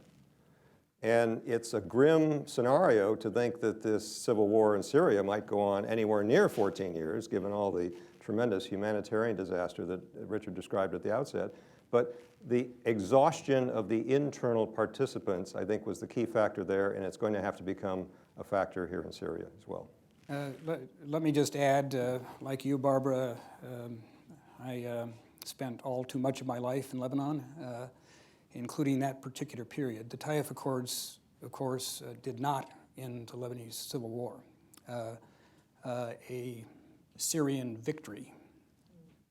And it's a grim scenario to think that this civil war in Syria might go on anywhere near 14 years, given all the tremendous humanitarian disaster that Richard described at the outset. But the exhaustion of the internal participants, I think, was the key factor there, and it's going to have to become a factor here in Syria as well. Let me just add, like you, Barbara, I spent all too much of my life in Lebanon, including that particular period. The Taif Accords, of course, did not end the Lebanese civil war. A Syrian victory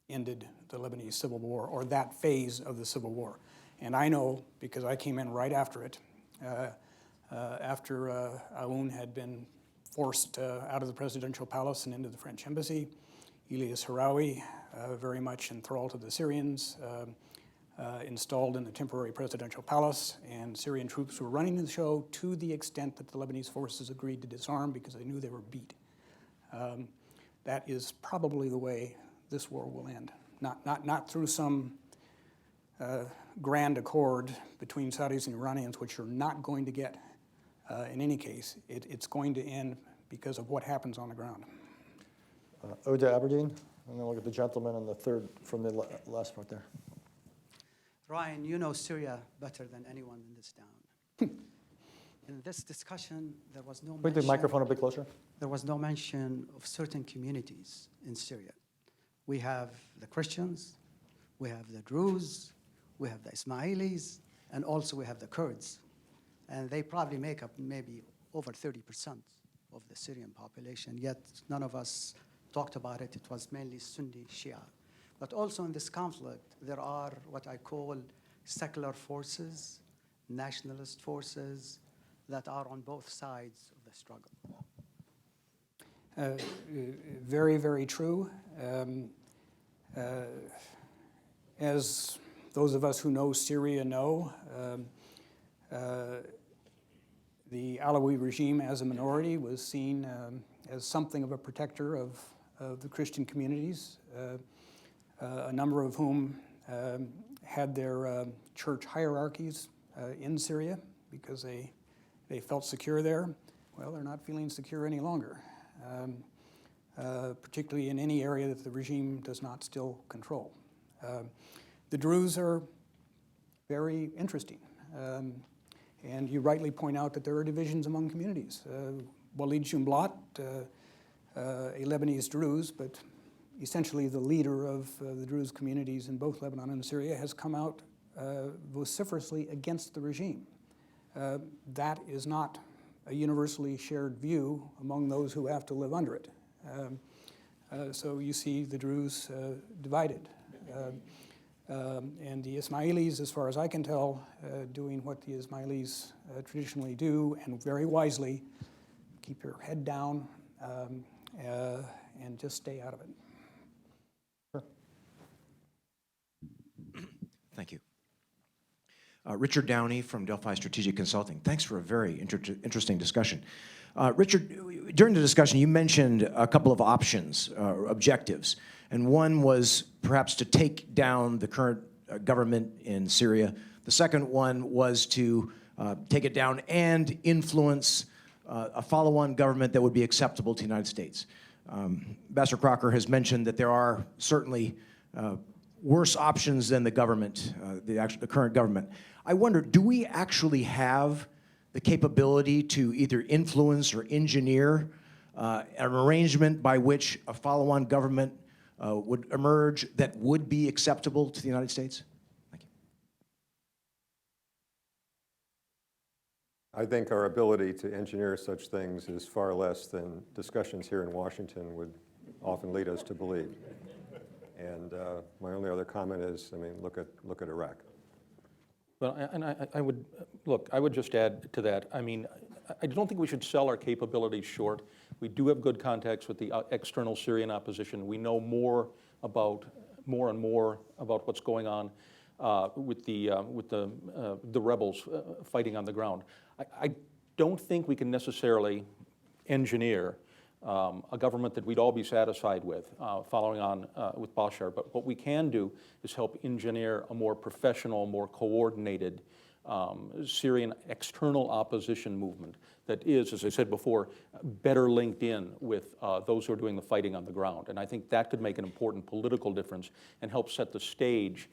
ended the Lebanese civil war, or that phase of the civil war. And I know, because I came in right after it, after Aoun had been forced out of the presidential palace and into the French embassy, Ilyas Harawi, very much enthralled to the Syrians, installed in the temporary presidential palace, and Syrian troops were running the show to the extent that the Lebanese forces agreed to disarm because they knew they were beat. That is probably the way this war will end. Not through some grand accord between Saudis and Iranians, which you're not going to get in any case. It's going to end because of what happens on the ground. Oda Aberdeen, and then look at the gentleman on the third from the last part there. Ryan, you know Syria better than anyone in this town. In this discussion, there was no Put the microphone a bit closer. There was no mention of certain communities in Syria. We have the Christians, we have the Druze, we have the Ismailis, And also we have the Kurds, and they probably make up maybe over 30% of the Syrian population, yet none of us talked about it. It was mainly Sunni Shia. But also in this conflict, there are what I call secular forces, nationalist forces that are on both sides of the struggle. Very, very true. As those of us who know Syria know, the Alawi regime as a minority was seen as something of a protector of the Christian communities, a number of whom had their church hierarchies in Syria because they felt secure there. Well, they're not feeling secure any longer, particularly in any area that the regime does not still control. The Druze are very interesting. And you rightly point out that there are divisions among communities. Walid Jumblat, a Lebanese Druze, but essentially the leader of the Druze communities in both Lebanon and Syria, has come out vociferously against the regime. That is not a universally shared view among those who have to live under it. So you see the Druze divided. And the Ismailis, as far as I can tell, doing what the Ismailis traditionally do, and very wisely, keep your head down and just stay out of it. Thank you. Richard Downey from Delphi Strategic Consulting. Thanks for a very interesting discussion. Richard, during the discussion, you mentioned a couple of options, objectives, and one was perhaps to take down the current government in Syria. The second one was to take it down and influence a follow-on government that would be acceptable to the United States. Ambassador Crocker has mentioned that there are certainly worse options than the government, the current government. I wonder, do we actually have the capability to either influence or engineer an arrangement by which a follow-on government would emerge that would be acceptable to the United States? Thank you. I think our ability to engineer such things is far less than discussions here in Washington would often lead us to believe. And my only other comment is, I mean, look at Iraq. Well, and I would just add to that. I mean, I don't think we should sell our capabilities short. We do have good contacts with the external Syrian opposition. We know more and more about what's going on with the rebels fighting on the ground. I don't think we can necessarily engineer a government that we'd all be satisfied with, following on with Bashar. But what we can do is help engineer a more professional, more coordinated Syrian external opposition movement that is, as I said before, better linked in with those who are doing the fighting on the ground. And I think that could make an important political difference and help set the stage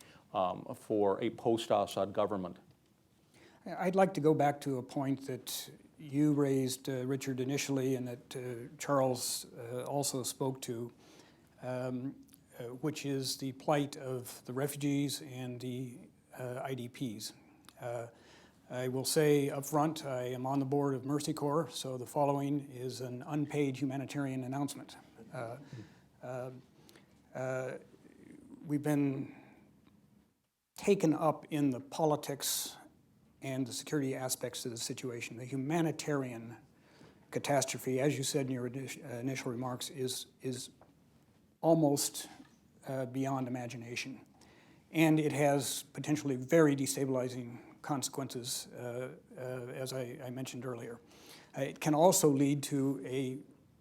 for a post-Assad government. I'd like to go back to a point that you raised, Richard, initially, and that Charles also spoke to, which is the plight of the refugees and the IDPs. I will say up front, I am on the board of Mercy Corps, so the following is an unpaid humanitarian announcement. We've been taken up in the politics and the security aspects of the situation. The humanitarian catastrophe, as you said in your initial remarks, is almost beyond imagination. And it has potentially very destabilizing consequences, as I mentioned earlier. It can also lead to a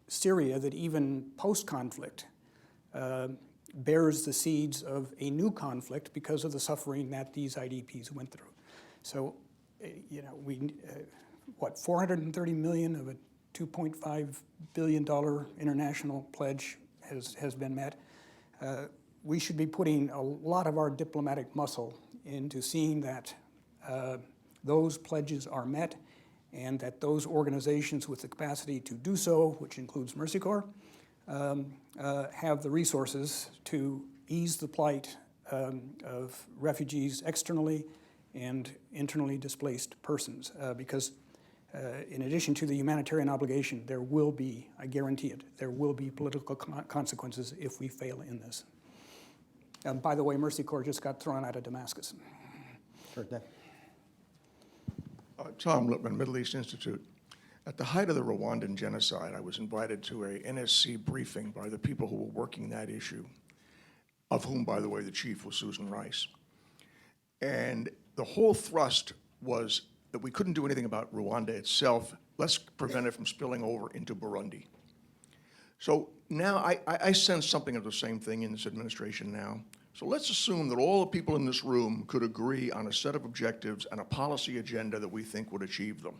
Syria that even post-conflict bears the seeds of a new conflict because of the suffering that these IDPs went through. So, you know, what, 430 million of a $2.5 billion international pledge has been met. We should be putting a lot of our diplomatic muscle into seeing that those pledges are met and that those organizations with the capacity to do so, which includes Mercy Corps, have the resources to ease the plight of refugees externally and internally displaced persons, because in addition to the humanitarian obligation, there will be, I guarantee it, there will be political consequences if we fail in this. By the way, Mercy Corps just got thrown out of Damascus. Sure, Dan. Tom Lippman, Middle East Institute. At the height of the Rwandan genocide, I was invited to a NSC briefing by the people who were working that issue, of whom, by the way, the chief was Susan Rice. And the whole thrust was that we couldn't do anything about Rwanda itself. Let's prevent it from spilling over into Burundi. So now I sense something of the same thing in this administration now. So let's assume that all the people in this room could agree on a set of objectives and a policy agenda that we think would achieve them.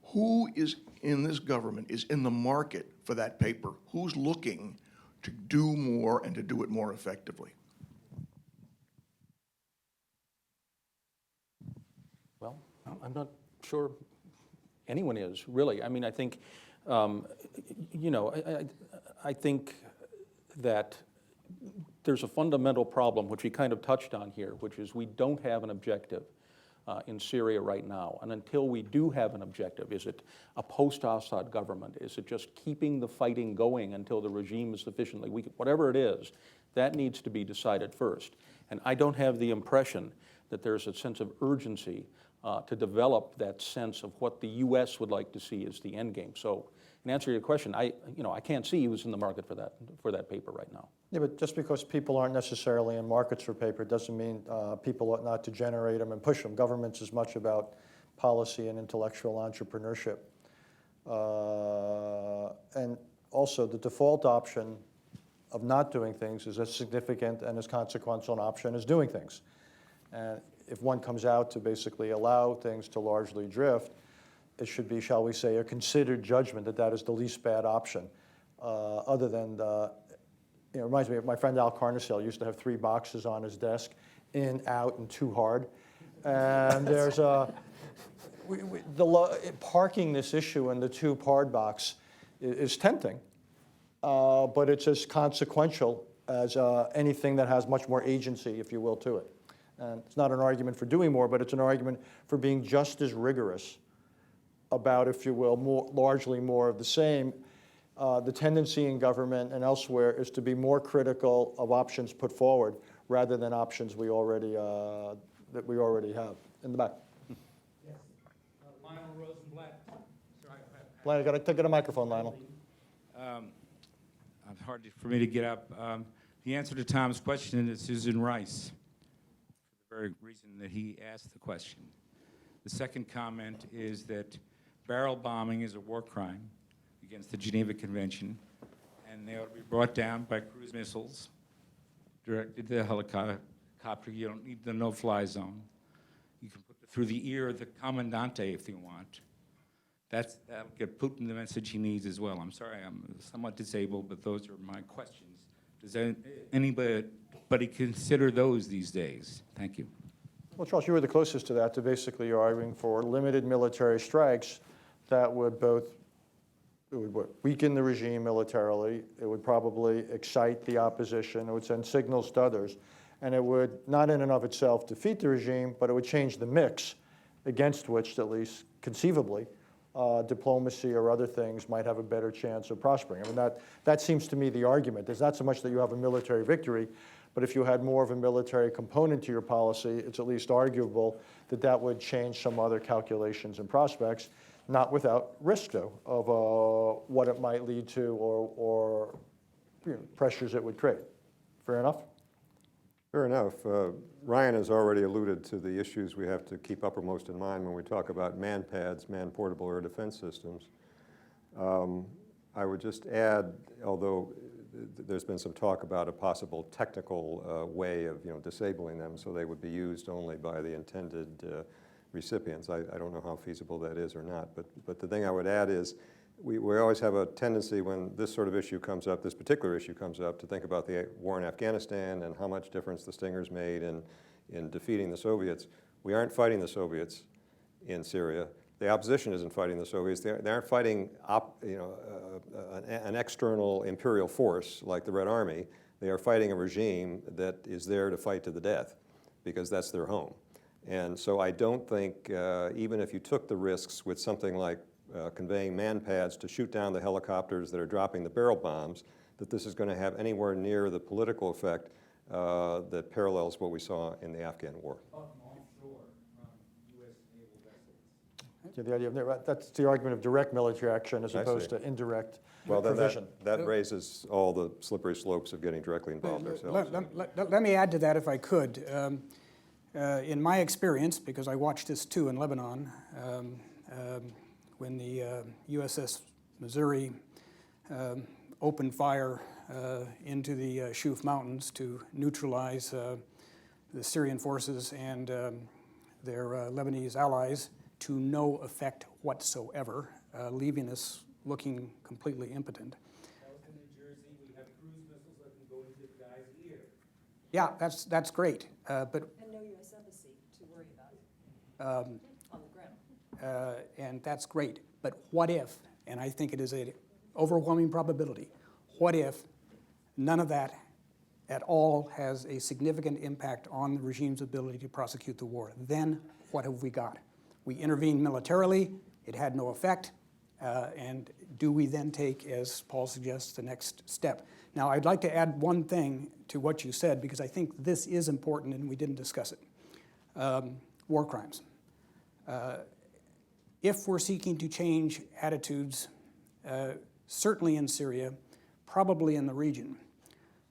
Who is in this government is in the market for that paper? Who's looking to do more and to do it more effectively? Well, I'm not sure anyone is, really. I mean, I think, you know, I think that there's a fundamental problem, which we kind of touched on here, which is we don't have an objective in Syria right now. And until we do have an objective, is it a post-Assad government? Is it just keeping the fighting going until the regime is sufficiently weak? Whatever it is, that needs to be decided first. And I don't have the impression that there's a sense of urgency to develop that sense of what the U.S. would like to see as the end game. So in answer to your question, I can't see who's in the market for that paper right now. Yeah, but just because people aren't necessarily in markets for paper doesn't mean people ought not to generate them and push them. Government's as much about policy and intellectual entrepreneurship. And also the default option of not doing things is as significant and as consequential an option as doing things. And if one comes out to basically allow things to largely drift, it should be, shall we say, a considered judgment that that is the least bad option, other than it reminds me of my friend Al Carnesale used to have 3 boxes on his desk, in, out, and too hard. And there's parking this issue in the too hard box is tempting, but it's as consequential as anything that has much more agency, if you will, to it. And it's not an argument for doing more, but it's an argument for being just as rigorous about, if you will, largely more of the same. The tendency in government and elsewhere is to be more critical of options put forward rather than options we already that we already have. In the back. Yes. Lionel Rosenblatt. Sorry, Lionel, you got to get a microphone, Lionel. It's hard for me to get up. The answer to Tom's question is Susan Rice, for the very reason that he asked the question. The second comment is that barrel bombing is a war crime against the Geneva Convention, and they ought to be brought down by cruise missiles directed to the helicopter. You don't need the no-fly zone. You can put it through the ear of the commandante if you want. That'll get Putin the message he needs as well. I'm sorry, I'm somewhat disabled, but those are my questions. Does anybody consider those these days? Thank you. Well, Charles, you were the closest to that, to basically arguing for limited military strikes that would weaken the regime militarily, it would probably excite the opposition, it would send signals to others, and it would not in and of itself defeat the regime, but it would change the mix against which, at least conceivably, diplomacy or other things might have a better chance of prospering. I mean, that seems to me the argument. It's not so much that you have a military victory, but if you had more of a military component to your policy, it's at least arguable that that would change some other calculations and prospects, not without risk, though, of what it might lead to or pressures it would create. Fair enough? Fair enough. Ryan has already alluded to the issues we have to keep uppermost in mind when we talk about man-pads, man-portable air defense systems. I would just add, although there's been some talk about a possible technical way of disabling them so they would be used only by the intended recipients. I don't know how feasible that is or not, but the thing I would add is we always have a tendency when this sort of issue comes up, this particular issue comes up, to think about the war in Afghanistan and how much difference the Stingers made in defeating the Soviets. We aren't fighting the Soviets in Syria. The opposition isn't fighting the Soviets. They aren't fighting an external imperial force like the Red Army. They are fighting a regime that is there to fight to the death because that's their home. And so I don't think, even if you took the risks with something like conveying man pads to shoot down the helicopters that are dropping the barrel bombs, that this is going to have anywhere near the political effect that parallels what we saw in the Afghan war. Yeah, the idea of, that's the argument of direct military action as I opposed see. to indirect Well, then provision. that raises all the slippery slopes of getting directly involved ourselves. Let me add to that if I could. In my experience, because I watched this too in Lebanon, when the USS Missouri opened fire into the Shuf Mountains to neutralize the Syrian forces and their Lebanese allies to no effect whatsoever, leaving us looking completely impotent. In New Jersey, we have cruise missiles that can go into the guy's ear. Yeah, that's great, but And no U.S. embassy to worry about on the ground. and that's great. But what if, and I think it is an overwhelming probability, what if none of that at all has a significant impact on the regime's ability to prosecute the war? Then what have we got? We intervened militarily, it had no effect, and do we then take, as Paul suggests, the next step? Now, I'd like to add one thing to what you said, because I think this is important and we didn't discuss it. War crimes. If we're seeking to change attitudes, certainly in Syria, probably in the region,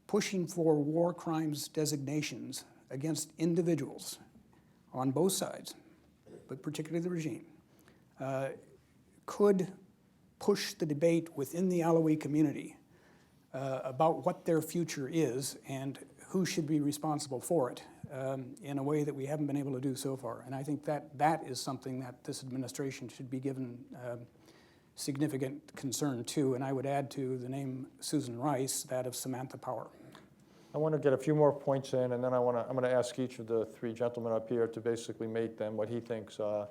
pushing for war crimes designations against individuals on both sides, but particularly the regime, could push the debate within the Alawi community about what their future is and who should be responsible for it in a way that we haven't been able to do so far. And I think that is something that this administration should be given significant concern to. And I would add to the name Susan Rice that of Samantha Power. I want to get a few more points in, and then I'm going to ask each of the three gentlemen up here to basically make them what he thinks the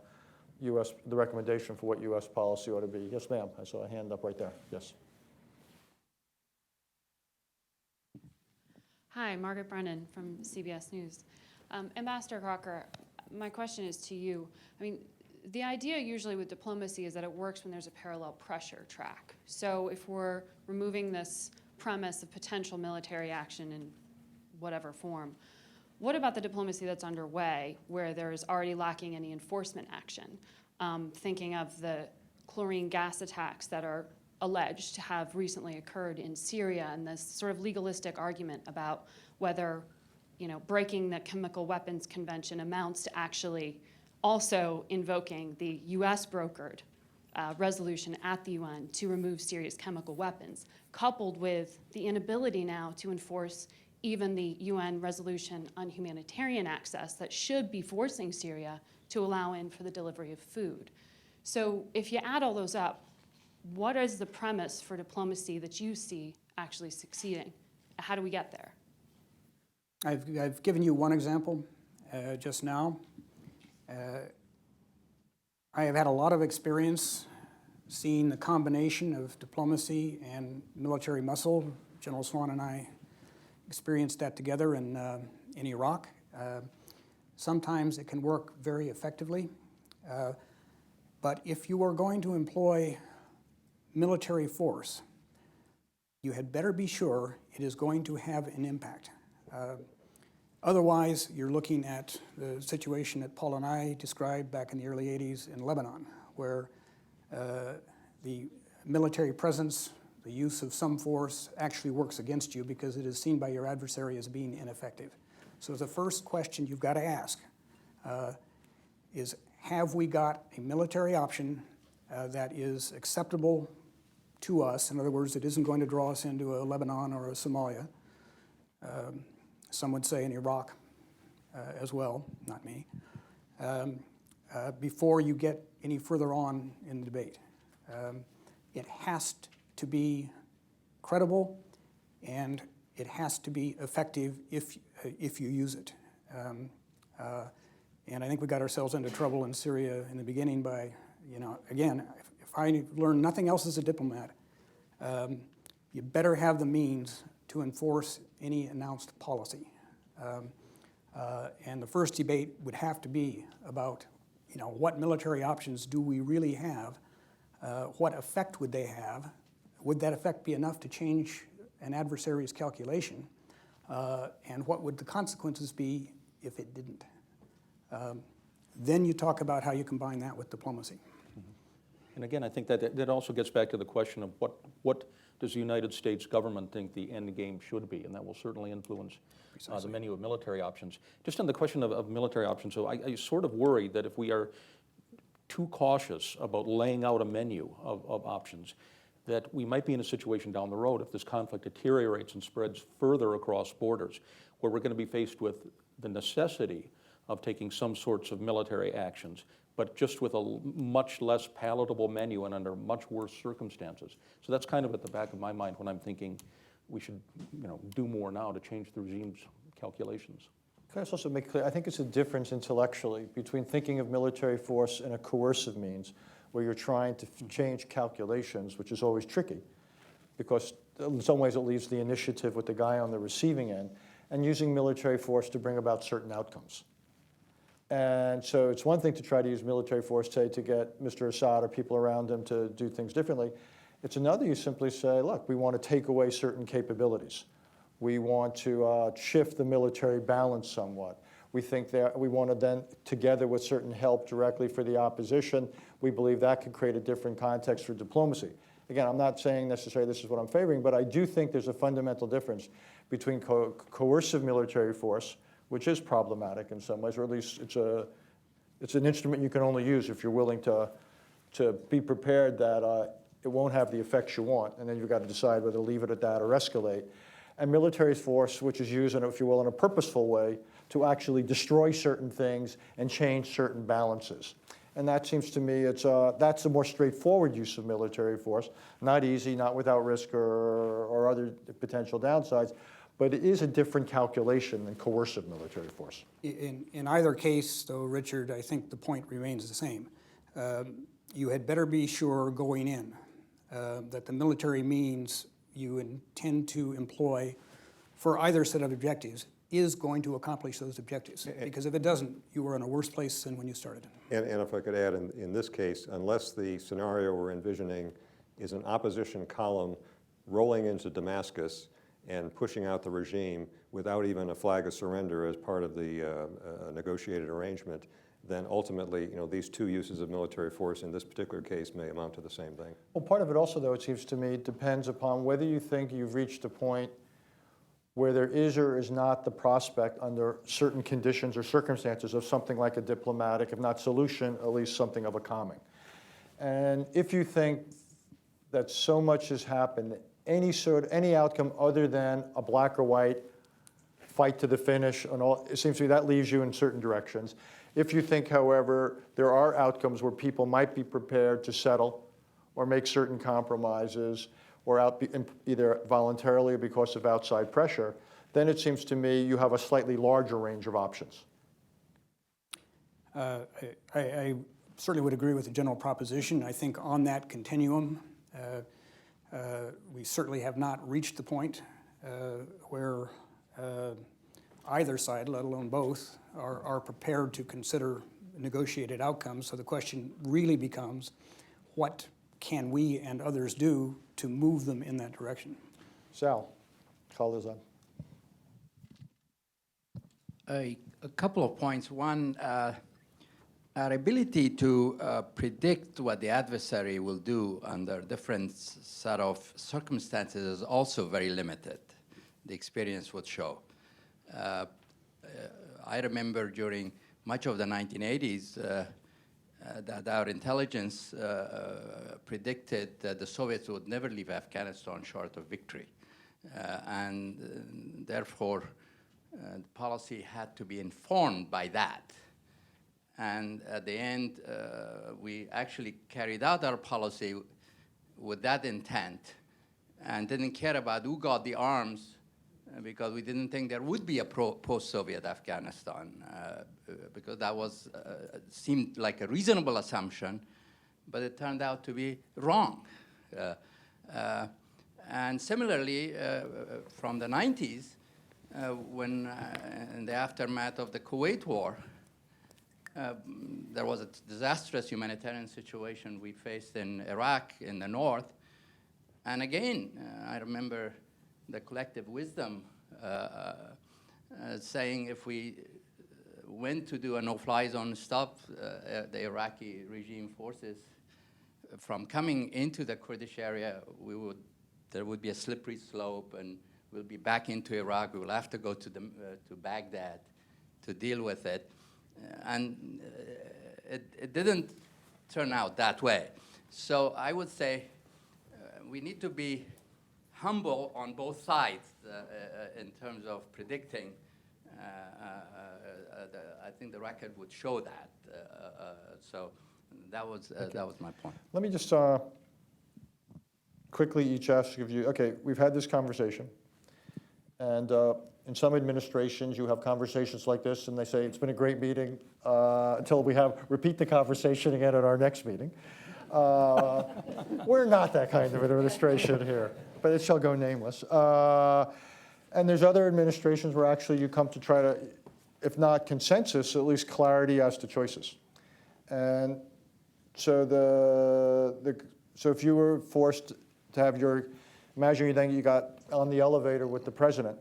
recommendation for what U.S. policy ought to be. Yes, ma'am. I saw a hand up right there. Yes. Hi, Margaret Brennan from CBS News. Ambassador Crocker, my question is to you. I mean, the idea usually with diplomacy is that it works when there's a parallel pressure track. So if we're removing this premise of potential military action in whatever form, what about the diplomacy that's underway where there is already lacking any enforcement action? Thinking of the chlorine gas attacks that are alleged to have recently occurred in Syria, and this sort of legalistic argument about whether, breaking the Chemical Weapons Convention amounts to actually also invoking the U.S. brokered resolution at the UN to remove Syria's chemical weapons, coupled with the inability now to enforce even the UN resolution on humanitarian access that should be forcing Syria to allow in for the delivery of food. So if you add all those up, what is the premise for diplomacy that you see actually succeeding? How do we get there? I've given you one example just now. I have had a lot of experience seeing the combination of diplomacy and military muscle. General Swan and I experienced that together in Iraq. Sometimes it can work very effectively, but if you are going to employ military force, you had better be sure it is going to have an impact. Otherwise, you're looking at the situation that Paul and I described back in the early 80s in Lebanon, where the military presence, the use of some force actually works against you because it is seen by your adversary as being ineffective. So the first question you've got to ask is, have we got a military option that is acceptable to us? In other words, it isn't going to draw us into a Lebanon or a Somalia. Some would say in Iraq as well, not me, before you get any further on in the debate. It has to be credible and it has to be effective if you use it. And I think we got ourselves into trouble in Syria in the beginning by, again, if I learn nothing else as a diplomat, you better have the means to enforce any announced policy. And the first debate would have to be about, what military options do we really have? What effect would they have? Would that effect be enough to change an adversary's calculation? And what would the consequences be if it didn't? Then you talk about how you combine that with diplomacy. And again, I think that also gets back to the question of what does the United States government think the end game should be, and that will certainly influence the menu of military options. Just on the question of military options, so I sort of worry that if we are too cautious about laying out a menu of options, that we might be in a situation down the road, if this conflict deteriorates and spreads further across borders, where we're going to be faced with the necessity of taking some sorts of military actions, but just with a much less palatable menu and under much worse circumstances. So that's kind of at the back of my mind when I'm thinking we should, do more now to change the regime's calculations. Can I also make clear, I think it's a difference intellectually between thinking of military force in a coercive means, where you're trying to change calculations, which is always tricky, because in some ways it leaves the initiative with the guy on the receiving end, and using military force to bring about certain outcomes. And so it's one thing to try to use military force, say, to get Mr. Assad or people around him to do things differently. It's another you simply say, look, we want to take away certain capabilities. We want to shift the military balance somewhat. We think that we want to then, together with certain help directly for the opposition, we believe that could create a different context for diplomacy. Again, I'm not saying necessarily this is what I'm favoring, but I do think there's a fundamental difference between coercive military force, which is problematic in some ways, or at least it's an instrument you can only use if you're willing to be prepared that it won't have the effects you want, and then you've got to decide whether to leave it at that or escalate. And military force, which is used, if you will, in a purposeful way to actually destroy certain things and change certain balances. And that seems to me that's a more straightforward use of military force. Not easy, not without risk or other potential downsides, but it is a different calculation than coercive military force. In either case, though, Richard, I think the point remains the same. You had better be sure going in that the military means you intend to employ for either set of objectives is going to accomplish those objectives. Because if it doesn't, you are in a worse place than when you started. And if I could add, in this case, unless the scenario we're envisioning is an opposition column rolling into Damascus and pushing out the regime without even a flag of surrender as part of the negotiated arrangement, then ultimately, these two uses of military force in this particular case may amount to the same thing. Well, part of it also, though, it seems to me, depends upon whether you think you've reached a point where there is or is not the prospect under certain conditions or circumstances of something like a diplomatic, if not solution, at least something of a calming. And if you think that so much has happened, any outcome other than a black or white fight to the finish, and all, it seems to me that leaves you in certain directions. If you think, however, there are outcomes where people might be prepared to settle or make certain compromises, or either voluntarily or because of outside pressure, then it seems to me you have a slightly larger range of options. I certainly would agree with the general proposition. I think on that continuum, we certainly have not reached the point where either side, let alone both, are prepared to consider negotiated outcomes. So the question really becomes, what can we and others do to move them in that direction? Sal, call this on. A couple of points. One, our ability to predict what the adversary will do under different set of circumstances is also very limited. The experience would show. I remember during much of the 1980s that our intelligence predicted that the Soviets would never leave Afghanistan short of victory. And therefore, the policy had to be informed by that. And at the end, we actually carried out our policy with that intent and didn't care about who got the arms because we didn't think there would be a post-Soviet Afghanistan because that was seemed like a reasonable assumption, but it turned out to be wrong. And similarly, from the 90s, when in the aftermath of the Kuwait War, there was a disastrous humanitarian situation we faced in Iraq in the north. And again, I remember the collective wisdom saying if we went to do a no-fly zone, stop the Iraqi regime forces from coming into the Kurdish area, there would be a slippery slope, and we'll be back into Iraq. We will have to go to Baghdad to deal with it. And it didn't turn out that way. So I would say we need to be humble on both sides in terms of predicting. I think the record would show that. So that was my point. Let me just quickly each ask of you, okay, we've had this conversation, and in some administrations you have conversations like this and they say it's been a great meeting until we repeat the conversation again at our next meeting. We're not that kind of administration here, but it shall go nameless. And there's other administrations where actually you come to try to, if not consensus, at least clarity as to choices. And so so if you were forced to have imagine you got on the elevator with the president,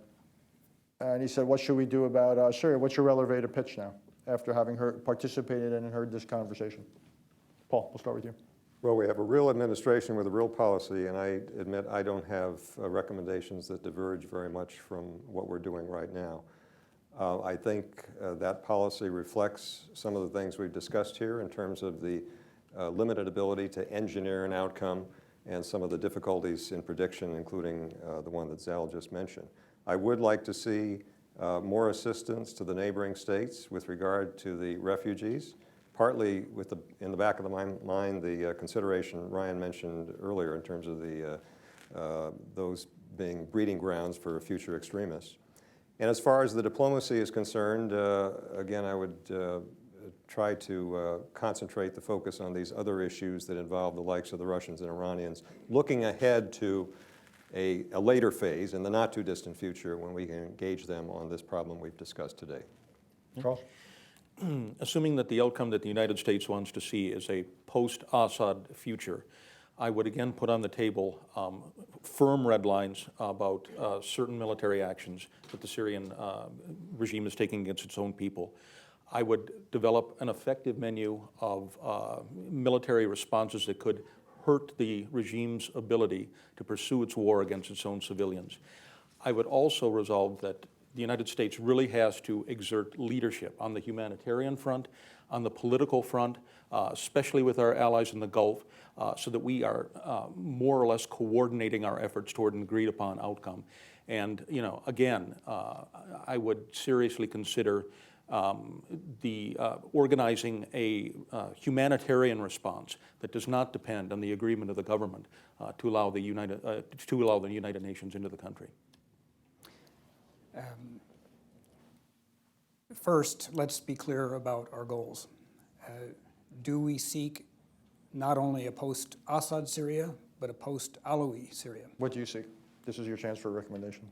and he said, what should we do about Syria? What's your elevator pitch now, after having participated in and heard this conversation? Paul, we'll start with you. Well, we have a real administration with a real policy, and I admit I don't have recommendations that diverge very much from what we're doing right now. I think that policy reflects some of the things we've discussed here in terms of the limited ability to engineer an outcome and some of the difficulties in prediction, including the one that Zal just mentioned. I would like to see more assistance to the neighboring states with regard to the refugees, partly in the back of my mind the consideration Ryan mentioned earlier in terms of those being breeding grounds for future extremists. And as far as the diplomacy is concerned, again, I would try to concentrate the focus on these other issues that involve the likes of the Russians and Iranians, looking ahead to a later phase in the not too distant future when we can engage them on this problem we've discussed today. Charles? Assuming that the outcome that the United States wants to see is a post-Assad future, I would again put on the table firm red lines about certain military actions that the Syrian regime is taking against its own people. I would develop an effective menu of military responses that could hurt the regime's ability to pursue its war against its own civilians. I would also resolve that the United States really has to exert leadership on the humanitarian front, on the political front, especially with our allies in the Gulf, so that we are more or less coordinating our efforts toward an agreed upon outcome. And, again, I would seriously consider organizing a humanitarian response that does not depend on the agreement of the government to allow the United Nations into the country. First, let's be clear about our goals. Do we seek not only a post-Assad Syria, but a post-Alawi Syria? What do you see? This is your chance for a recommendation.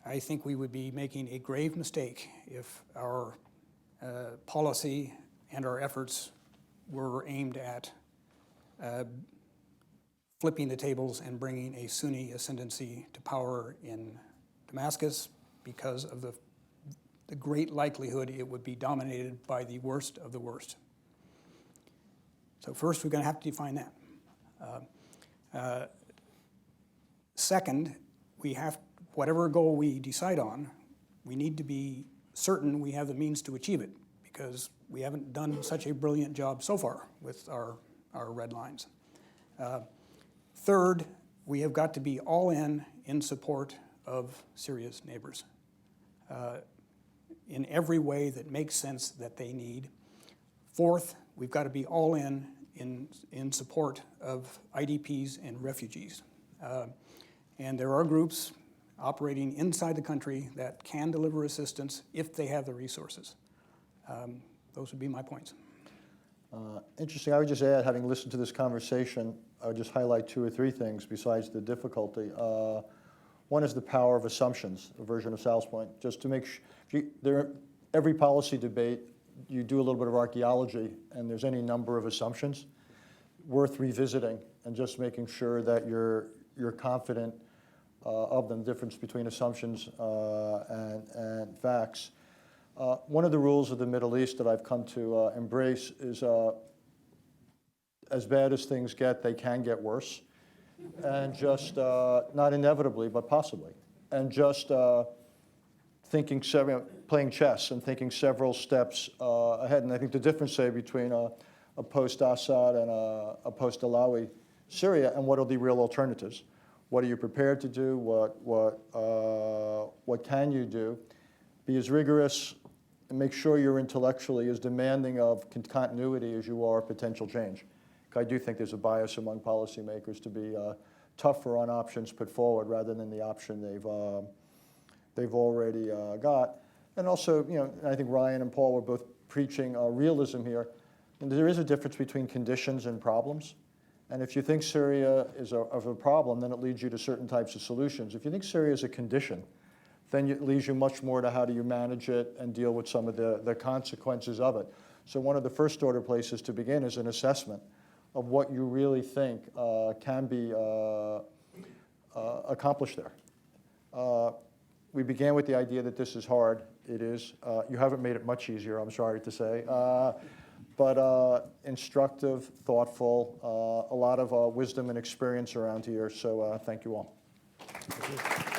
I think we would be making a grave mistake if our policy and our efforts were aimed at flipping the tables and bringing a Sunni ascendancy to power in Damascus, because of the great likelihood it would be dominated by the worst of the worst. So first, we're going to have to define that. Second, whatever goal we decide on, we need to be certain we have the means to achieve it, because we haven't done such a brilliant job so far with our red lines. Third, we have got to be all in support of Syria's neighbors in every way that makes sense that they need. Fourth, we've got to be all in support of IDPs and refugees. And there are groups operating inside the country that can deliver assistance if they have the resources. Those would be my points. Interesting. I would just add, having listened to this conversation, I would just highlight 2 or 3 things besides the difficulty. One is the power of assumptions, a version of Sal's point, just to make sure, every policy debate, you do a little bit of archaeology, and there's any number of assumptions worth revisiting and just making sure that you're confident of them, the difference between assumptions and facts. One of the rules of the Middle East that I've come to embrace is as bad as things get, they can get worse. And just, not inevitably, but possibly. And just playing chess and thinking several steps ahead. And I think the difference, say, between a post-Assad and a post-Alawi Syria, and what are the real alternatives? What are you prepared to do? What can you do? Be as rigorous and make sure you're intellectually as demanding of continuity as you are potential change. I do think there's a bias among policymakers to be tougher on options put forward rather than the option they've already got. And also, you know, I think Ryan and Paul were both preaching realism here. And there is a difference between conditions and problems. And if you think Syria is of a problem, then it leads you to certain types of solutions. If you think Syria is a condition, then it leads you much more to how do you manage it and deal with some of the consequences of it. So one of the first order places to begin is an assessment of what you really think can be accomplished there. We began with the idea that this is hard. It is. You haven't made it much easier, I'm sorry to say. But instructive, thoughtful, a lot of wisdom and experience around here, so thank you all. Thank you.